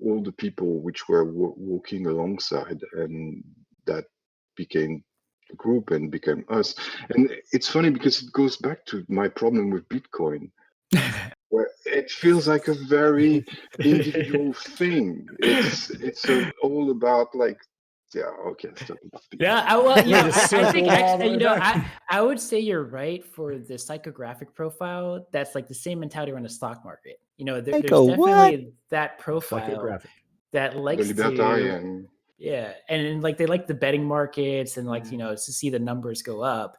all the people which were walking alongside, and that became the group and became us. And it's funny because it goes back to my problem with Bitcoin, where it feels like a very individual thing. It's all about, like, yeah, okay, let's talk about Bitcoin. Yeah, I think actually, I would say you're right for the psychographic profile. That's like the same mentality around the stock market. There's definitely that profile that The likes to, libertarian. yeah, and like they like the betting markets and like to see the numbers go up.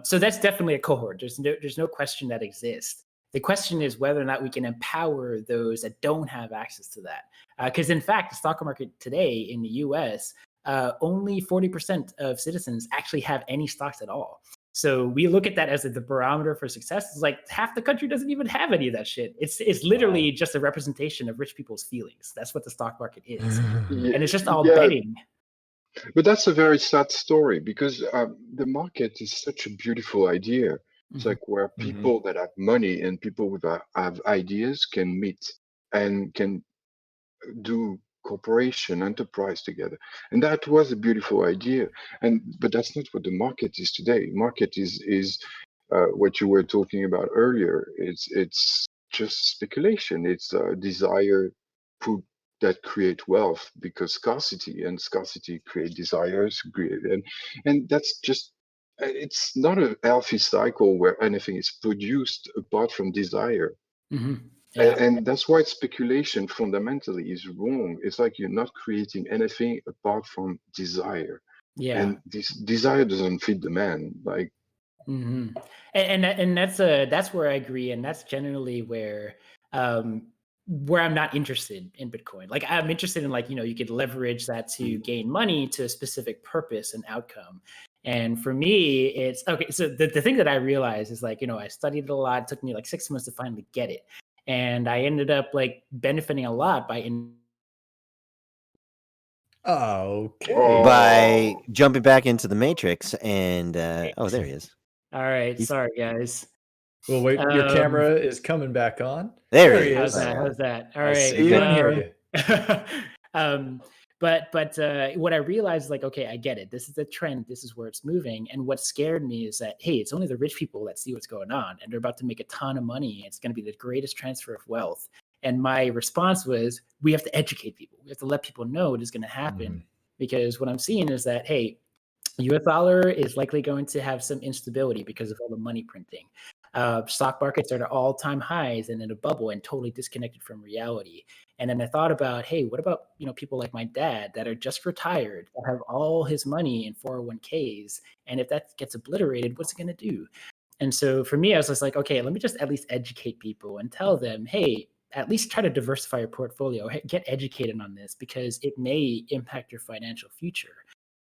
So that's definitely a cohort. There's no question that exists. The question is whether or not we can empower those that don't have access to that. Because in fact, the stock market today in the U.S. Only 40% of citizens actually have any stocks at all. So we look at that as the barometer for success. It's like half the country doesn't even have any of that shit. It's literally just a representation of rich people's feelings. That's what the stock market is. And it's just all betting. But that's a very sad story, because the market is such a beautiful idea. It's like where people that have money and people with have ideas can meet and can do cooperation, enterprise together, and that was a beautiful idea. But that's not what the market is today. Market is what you were talking about earlier. It's just speculation. It's desire put that create wealth, because scarcity create desires, and that's just, it's not a healthy cycle where anything is produced apart from desire. Yeah. And that's why speculation fundamentally is wrong. It's like you're not creating anything apart from desire. Yeah. And this desire doesn't feed the man. Like, and that's where I agree, and that's generally where I'm not interested in Bitcoin. Like I'm interested in, like, you could leverage that to gain money to a specific purpose and outcome. And for me, it's okay. So the thing that I realized is like, I studied it a lot. It took me like 6 months to finally get it. And I ended up like benefiting a lot by Okay. By Oh, jumping back into the Matrix and oh, there he is. All right, He's- sorry guys. Well, wait, your Um, camera is coming back on. There he How's is. that? How's that? All I right. see you and hear you. But what I realized is like, okay, I get it. This is the trend. This is where it's moving. And what scared me is that, hey, it's only the rich people that see what's going on, and they're about to make a ton of money. It's going to be the greatest transfer of wealth. And my response was, we have to educate people. We have to let people know it is going to happen. Because what I'm seeing is that, hey, US dollar is likely going to have some instability because of all the money printing. Stock markets are at all-time highs and in a bubble and totally disconnected from reality. And then I thought about, hey, what about people like my dad that are just retired, that have all his money in 401ks, and if that gets obliterated, what's it going to do? And so for me, I was just like, okay, let me just at least educate people and tell them, hey, at least try to diversify your portfolio. Hey, get educated on this because it may impact your financial future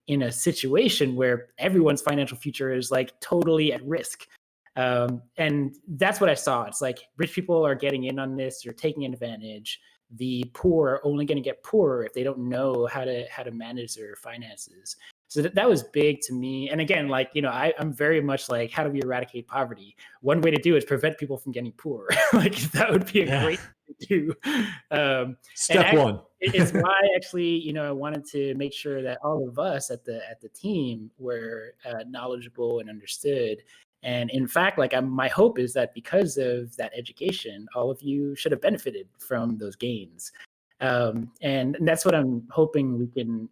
in a situation where everyone's financial future is like totally at risk. And that's what I saw. It's like rich people are getting in on this, they're taking advantage. The poor are only going to get poorer if they don't know how to manage their finances. So that was big to me. And again, like, I'm very much like, how do we eradicate poverty? One way to do it is prevent people from getting poor. Like that would be a great thing to do. Step one. It's why actually, I wanted to make sure that all of us at the team were knowledgeable and understood. And in fact, like my hope is that because of that education, all of you should have benefited from those gains. And that's what I'm hoping we can,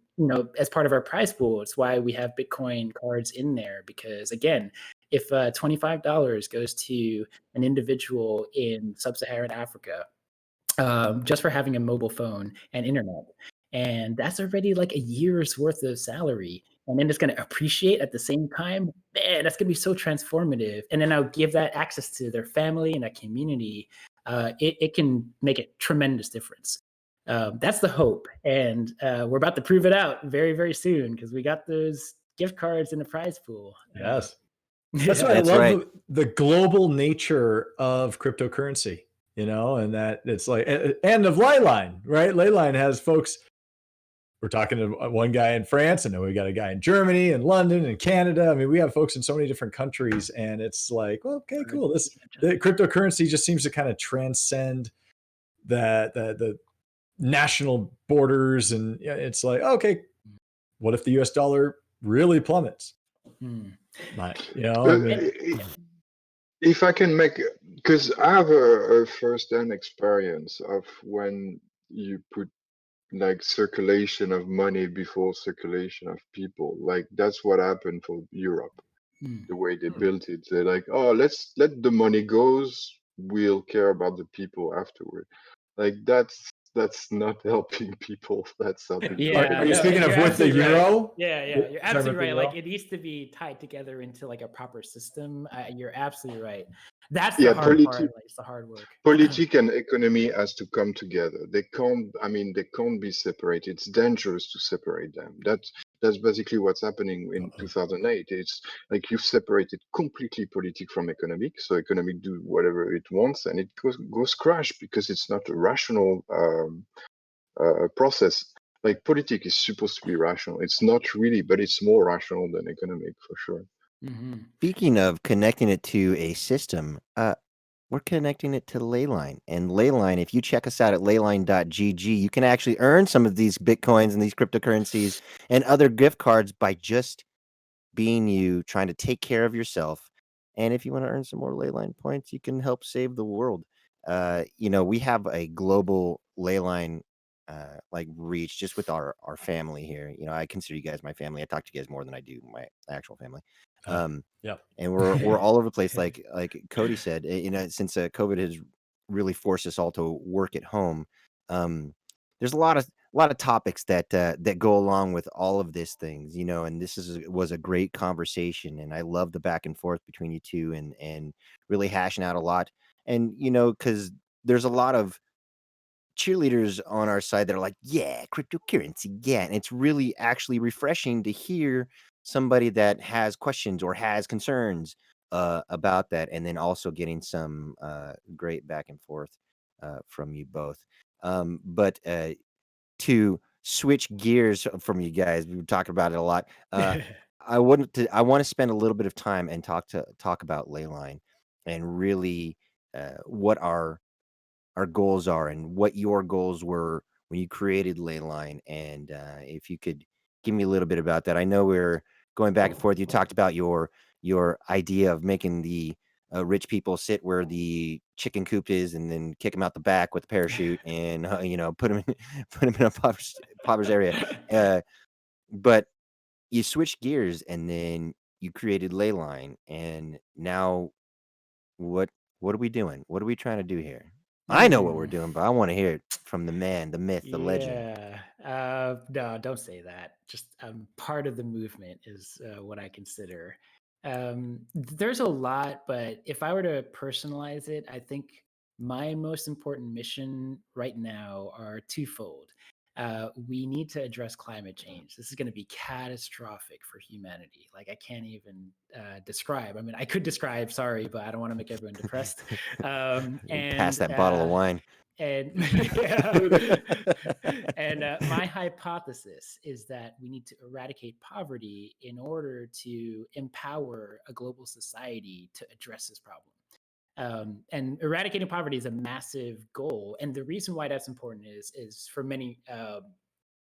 as part of our prize pool. It's why we have Bitcoin cards in there, because again, if $25 goes to an individual in sub-Saharan Africa, just for having a mobile phone and internet, and that's already like a year's worth of salary, and then it's going to appreciate at the same time, man, that's going to be so transformative. And then I'll give that access to their family and that community. It can make a tremendous difference. That's the hope, and we're about to prove it out very, very soon because we got those gift cards in the prize pool. Yes. That's why I That's love right. the global nature of cryptocurrency, and that it's like, and of Leyline, right? Leyline has folks. We're talking to one guy in France, and then we got a guy in Germany and London and Canada. I mean, we have folks in so many different countries, and it's like, well, okay, cool. The cryptocurrency just seems to kind of transcend the national borders, and it's like, okay, what if the US dollar really plummets? If I can make, because I have a first-hand experience of when you put like circulation of money before circulation of people. Like that's what happened for Europe. The way they built it, they're like, oh, let's let the money goes. We'll care about the people afterward. Like that's not helping people. That's helping. Are you speaking of with the euro? Yeah, you're absolutely right. Like it needs to be tied together into like a proper system. You're absolutely right. That's the hard part. Like, it's the hard work. Politics and economy has to come together. They can't be separated. It's dangerous to separate them. That's basically what's happening in 2008. It's like you've separated completely politics from economic. So economic do whatever it wants, and it goes crash because it's not a rational process. Like politics is supposed to be rational. It's not really, but it's more rational than economic for sure. Speaking of connecting it to a system, we're connecting it to Leyline. And Leyline, if you check us out at leyline.gg, you can actually earn some of these Bitcoins and these cryptocurrencies and other gift cards by just being you, trying to take care of yourself. And if you want to earn some more Leyline points, you can help save the world. We have a global Leyline like reach just with our family here. I consider you guys my family. I talk to you guys more than I do my actual family. And we're all over the place. Like Cody said, since COVID has really forced us all to work at home, there's a lot of topics that go along with all of these things, and this was a great conversation, and I love the back and forth between you two and really hashing out a lot. And because there's a lot of cheerleaders on our side that are like, yeah, cryptocurrency, yeah, and it's really actually refreshing to hear somebody that has questions or has concerns about that, and then also getting some great back and forth from you both. But to switch gears from you guys, we were talking about it a lot. I want to spend a little bit of time and talk about Leyline and really what our goals are and what your goals were when you created Leyline. And if you could give me a little bit about that. I know we're going back and forth. You talked about your idea of making the rich people sit where the chicken coop is, and then kick them out the back with a parachute, and put them in, put them in a pover's area. But you switched gears, and then you created Leyline, and now what are we doing? What are we trying to do here? I know what we're Mm, doing, but I want to hear it from the man, the myth, the legend. yeah. No, don't say that. Just part of the movement is what I consider. There's a lot, but if I were to personalize it, I think my most important mission right now are twofold. We need to address climate change. This is going to be catastrophic for humanity. Like, I can't even describe. I mean, I could describe, sorry, but I don't want to make everyone depressed. Pass that bottle of wine. And and my hypothesis is that we need to eradicate poverty in order to empower a global society to address this problem. And eradicating poverty is a massive goal, and the reason why that's important is for many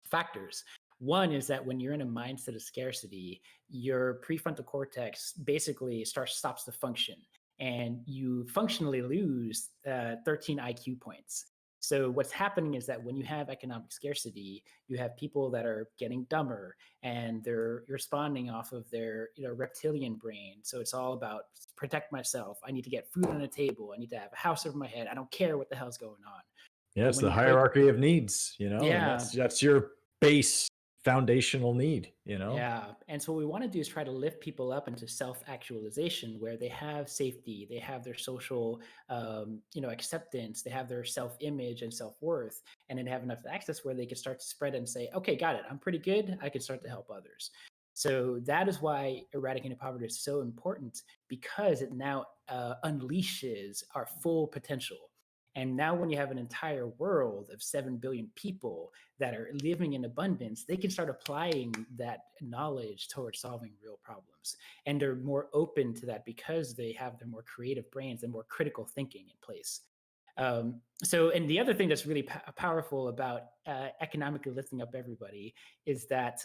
factors. One is that when you're in a mindset of scarcity, your prefrontal cortex basically stops to function, and you functionally lose 13 IQ points. So what's happening is that when you have economic scarcity, you have people that are getting dumber, and they're responding off of their reptilian brain. So it's all about protect myself. I need to get food on the table. I need to have a house over my head. I don't care what the hell's going on. Yeah, But it's when the you break, hierarchy of needs, and yeah, that's your base foundational need. yeah. And so what we want to do is try to lift people up into self-actualization, where they have safety, they have their social, acceptance, they have their self-image and self-worth, and then have enough access where they can start to spread and say, okay, got it. I'm pretty good. I can start to help others. So that is why eradicating poverty is so important, because it now unleashes our full potential. And now, when you have an entire world of 7 billion people that are living in abundance, they can start applying that knowledge towards solving real problems. And they're more open to that because they have their more creative brains and more critical thinking in place. And the other thing that's really powerful about economically lifting up everybody is that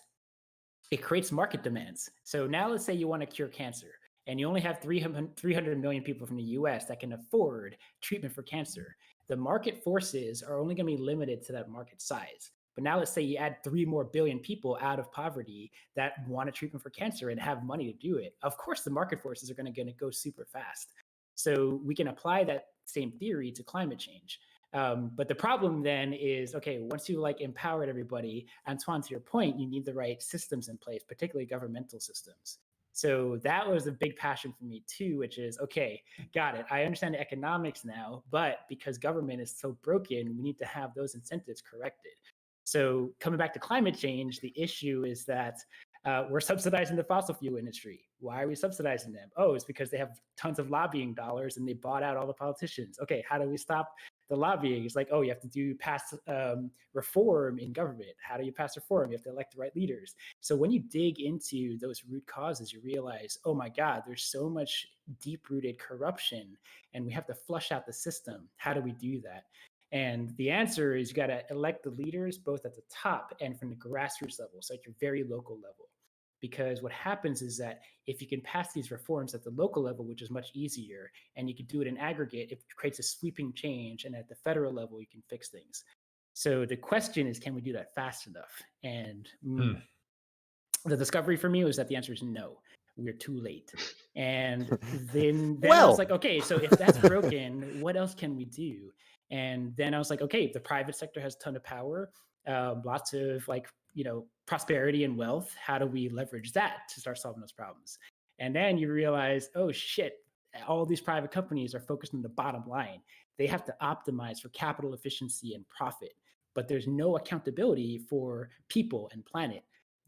it creates market demands. So now let's say you want to cure cancer, and you only have 300 million people from the US that can afford treatment for cancer. The market forces are only going to be limited to that market size. But now let's say you add 3 more billion people out of poverty that want a treatment for cancer and have money to do it. Of course, the market forces are going to go super fast. So we can apply that same theory to climate change. But the problem then is, okay, once you empowered everybody, Antoine, to your point, you need the right systems in place, particularly governmental systems. So that was a big passion for me too, which is, okay, got it. I understand the economics now, but because government is so broken, we need to have those incentives corrected. So coming back to climate change, the issue is that we're subsidizing the fossil fuel industry. Why are we subsidizing them? Oh, it's because they have tons of lobbying dollars and they bought out all the politicians. Okay, how do we stop the lobbying? It's like, oh, you have to pass reform in government. How do you pass reform? You have to elect the right leaders. So when you dig into those root causes, you realize, oh my God, there's so much deep-rooted corruption, and we have to flush out the system. How do we do that? And the answer is you got to elect the leaders both at the top and from the grassroots level, so at your very local level. Because what happens is that if you can pass these reforms at the local level, which is much easier, and you can do it in aggregate, it creates a sweeping change. And at the federal level, you can fix things. So the question is, can we do that fast enough? And the discovery for me was that the answer is no. We're too late. And then I was like, okay, so if that's broken, what else can we do? And then I was like, okay, the private sector has a ton of power, lots of prosperity and wealth. How do we leverage that to start solving those problems? And then you realize, oh shit, all these private companies are focused on the bottom line. They have to optimize for capital efficiency and profit, but there's no accountability for people and planet.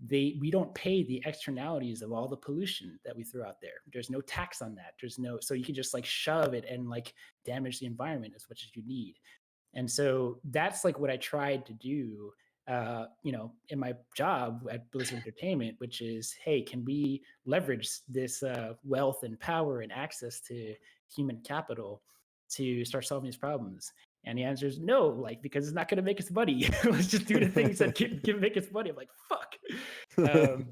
we don't pay the externalities of all the pollution that we throw out there. There's no tax on that. So you can just like shove it and like damage the environment as much as you need. And so that's like what I tried to do, in my job at Blizzard Entertainment, which is, hey, can we leverage this wealth and power and access to human capital to start solving these problems? And the answer is no, like, because it's not going to make us money. Let's just do the things that can make us money. I'm like, fuck.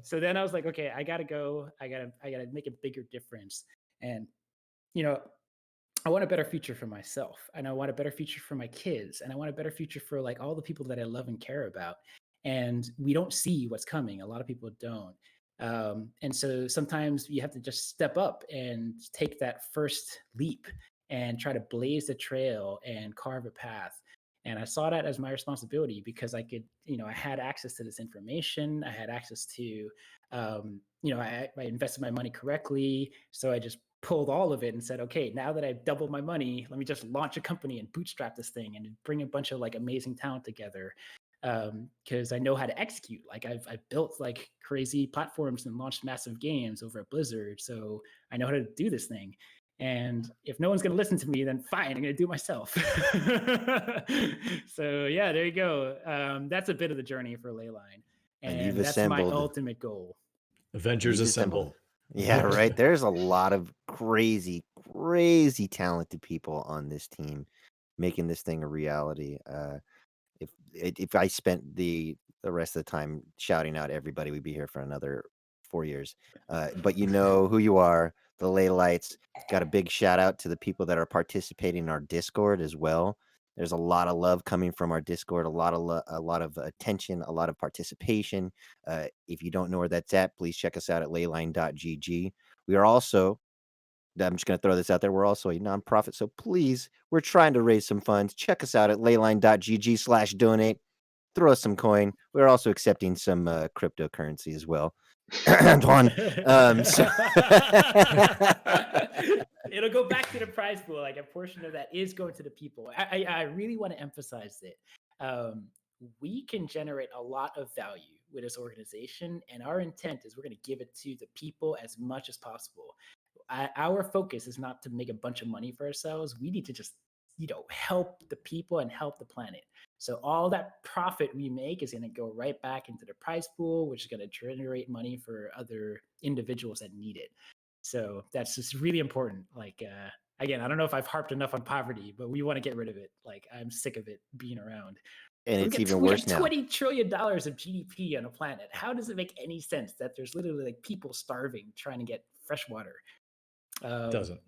So then I was like, okay, I got to go. I got to make a bigger difference. And, I want a better future for myself, and I want a better future for my kids, and I want a better future for like all the people that I love and care about. And we don't see what's coming. A lot of people don't. And so sometimes you have to just step up and take that first leap and try to blaze the trail and carve a path. And I saw that as my responsibility because I could, I had access to this information. I had access to, I invested my money correctly. So I just pulled all of it and said, okay, now that I've doubled my money, let me just launch a company and bootstrap this thing and bring a bunch of like amazing talent together. Because I know how to execute. Like I've built like crazy platforms and launched massive games over at Blizzard. So I know how to do this thing. And if no one's going to listen to me, then fine, I'm going to do it myself. So yeah, there you go. That's a bit of the journey for Leyline. And you've that's assembled my ultimate goal. Avengers Assemble. Yeah, right. There's a lot of crazy, crazy talented people on this team making this thing a reality. If I spent the rest of the time shouting out everybody, we'd be here for another 4 years. But you know who you are, the Leylights. Got a big shout out to the people that are participating in our Discord as well. There's a lot of love coming from our Discord, a lot of attention, a lot of participation. If you don't know where that's at, please check us out at leyline.gg. We are also, I'm just going to throw this out there, we're also a nonprofit, so please, we're trying to raise some funds. Check us out at leyline.gg/donate. Throw us some coin. We're also accepting some cryptocurrency as well. Antoine. It'll go back to the prize pool. Like a portion of that is going to the people. I really want to emphasize that we can generate a lot of value with this organization, and our intent is we're going to give it to the people as much as possible. Our focus is not to make a bunch of money for ourselves. We need to just, help the people and help the planet. So all that profit we make is going to go right back into the prize pool, which is going to generate money for other individuals that need it. So that's just really important. Like, again, I don't know if I've harped enough on poverty, but we want to get rid of it. Like, I'm sick of it being around. And it's even worse now. $20 trillion of GDP on a planet. How does it make any sense that there's literally like people starving trying to get fresh water? It doesn't.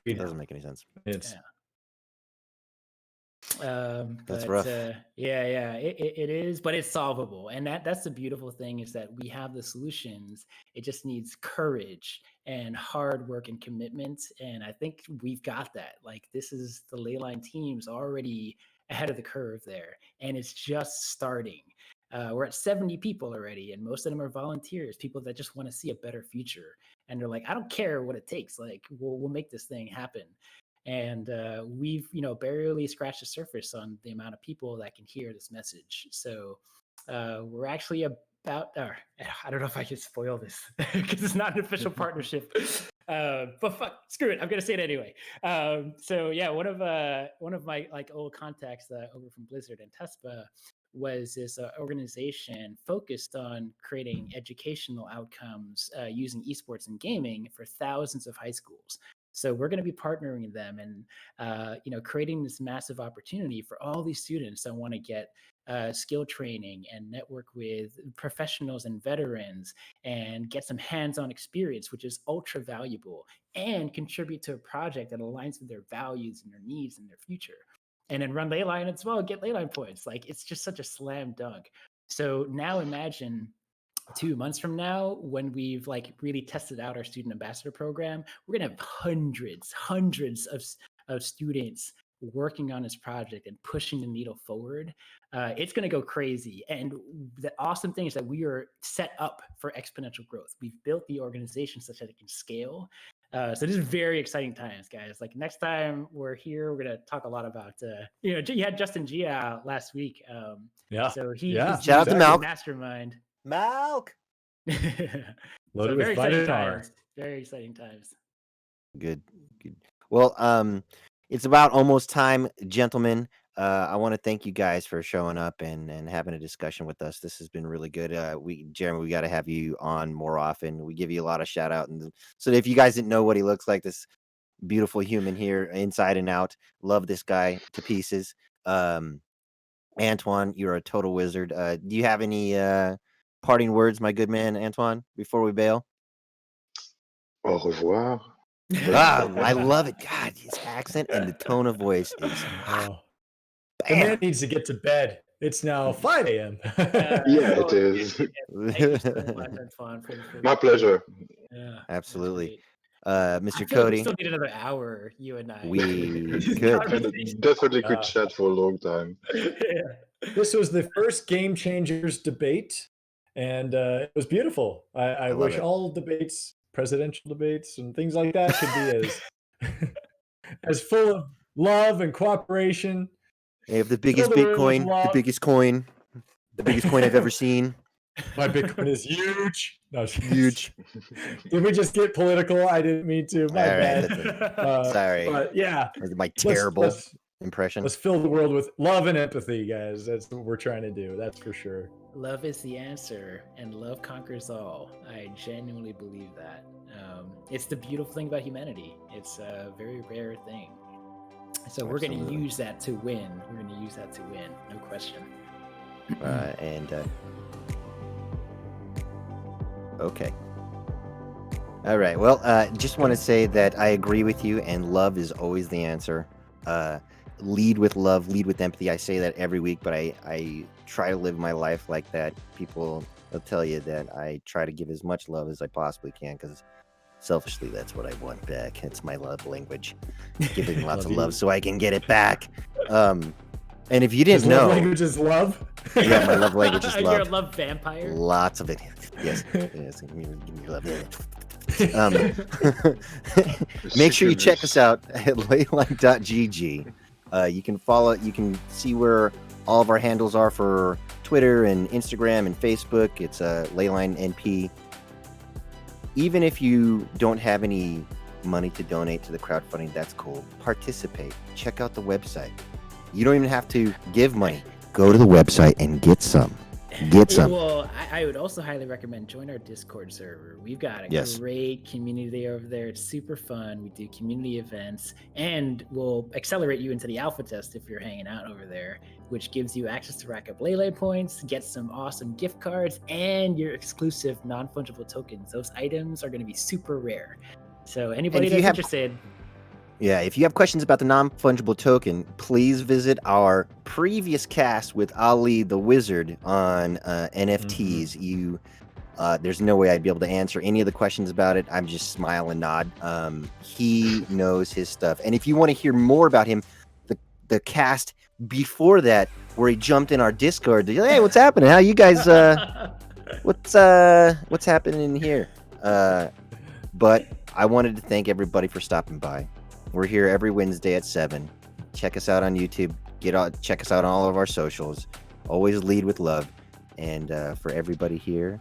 It doesn't make any sense. It's that's rough. It is, but it's solvable. And that's the beautiful thing is that we have the solutions. It just needs courage and hard work and commitment. And I think we've got that. Like this is the Leyline team's already ahead of the curve there. And it's just starting. We're at 70 people already, and most of them are volunteers, people that just want to see a better future. And they're like, I don't care what it takes. Like, we'll make this thing happen. And we've, barely scratched the surface on the amount of people that can hear this message. So we're actually about, I don't know if I can spoil this because it's not an official partnership. But fuck, screw it. I'm gonna say it anyway. So yeah, one of my like old contacts over from Blizzard and Tespa was this organization focused on creating educational outcomes using esports and gaming for thousands of high schools. So we're going to be partnering with them and, creating this massive opportunity for all these students that want to get skill training and network with professionals and veterans and get some hands-on experience, which is ultra valuable, and contribute to a project that aligns with their values and their needs and their future. And then run Leyline as well, get Leyline points. Like it's just such a slam dunk. So now imagine 2 months from now, when we've like really tested out our student ambassador program, we're gonna have hundreds of students working on this project and pushing the needle forward. It's gonna go crazy. And the awesome thing is that we are set up for exponential growth. We've built the organization such that it can scale. So this is very exciting times, guys. Like next time we're here, we're gonna talk a lot about you had Justin Gia last week. Yeah. So he's shout out to Malk. mastermind. Milk. Loaded with very exciting vitamin R. times. Very exciting times. Good. Well, it's about almost time, gentlemen. I want to thank you guys for showing up and having a discussion with us. This has been really good. Jeremy, we got to have you on more often. We give you a lot of shout out, and so if you guys didn't know what he looks like, this beautiful human here, inside and out, love this guy to pieces. Antoine, you're a total wizard. Do you have any parting words, my good man, Antoine, before we bail? Au revoir. I love it. God, his accent and the tone of voice is Oh. The man needs to get to bed. It's now 5 a.m. Yeah, it is. Thank you so much, Antoine, for My pleasure. Yeah, Absolutely. I Mr. feel like Cody, we still need another hour, you and I. we This could. conversation. Definitely could chat for a long time. Yeah. This was the first Game Changers debate, and it was beautiful. I love wish it. all debates, presidential debates, and things like that could be as full of love and cooperation. They have the biggest the room with Bitcoin, love. the biggest coin I've ever seen. My Bitcoin is huge. No, Huge. Did we just get political? I didn't mean to. My All right, bad. Sorry. But yeah, My terrible let's impression. fill the world with love and empathy, guys. That's what we're trying to do. That's for sure. Love is the answer, and love conquers all. I genuinely believe that. It's the beautiful thing about humanity. It's a very rare thing. So we're going to Absolutely. use that to win. We're going to use that to win, no question. Okay. All right. Well, just want to say that I agree with you, and love is always the answer. Lead with love, lead with empathy. I say that every week, but I try to live my life like that. People will tell you that I try to give as much love as I possibly can, because selfishly, that's what I want back. It's my love language. Giving lots of love so I can get it back. And if you didn't His know, love language is love. yeah, my love language is You're a love. love vampire. Lots of it. Yes. Yes. Give me your love. Make sure you check us out at leyline.gg. You can see where all of our handles are for Twitter and Instagram and Facebook. It's Leyline NP. Even if you don't have any money to donate to the crowdfunding, that's cool. Participate. Check out the website. You don't even have to give money. Go to the website and get some. Get some. Well, I would also highly recommend join our Discord server. We've got a great community over there. It's super fun. We do community events, and we'll accelerate you into the alpha test if you're hanging out over there, which gives you access to rack up Leyline points, get some awesome gift cards, and your exclusive non-fungible tokens. Those items are going to be super rare. So anybody that's interested... Yeah, if you have questions about the non-fungible token, please visit our previous cast with Ali the Wizard on NFTs. There's no way I'd be able to answer any of the questions about it. I'm just smile and nod. He knows his stuff. And if you want to hear more about him, the cast before that, where he jumped in our Discord, hey, what's happening? How you guys? What's happening here? But I wanted to thank everybody for stopping by. We're here every Wednesday at 7. Check us out on YouTube. Check us out on all of our socials. Always lead with love. And for everybody here,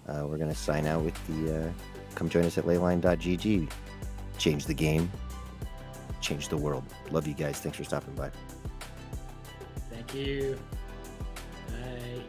we're going to sign out with the come join us at leyline.gg. Change the game. Change the world. Love you guys. Thanks for stopping by. Thank you. Bye.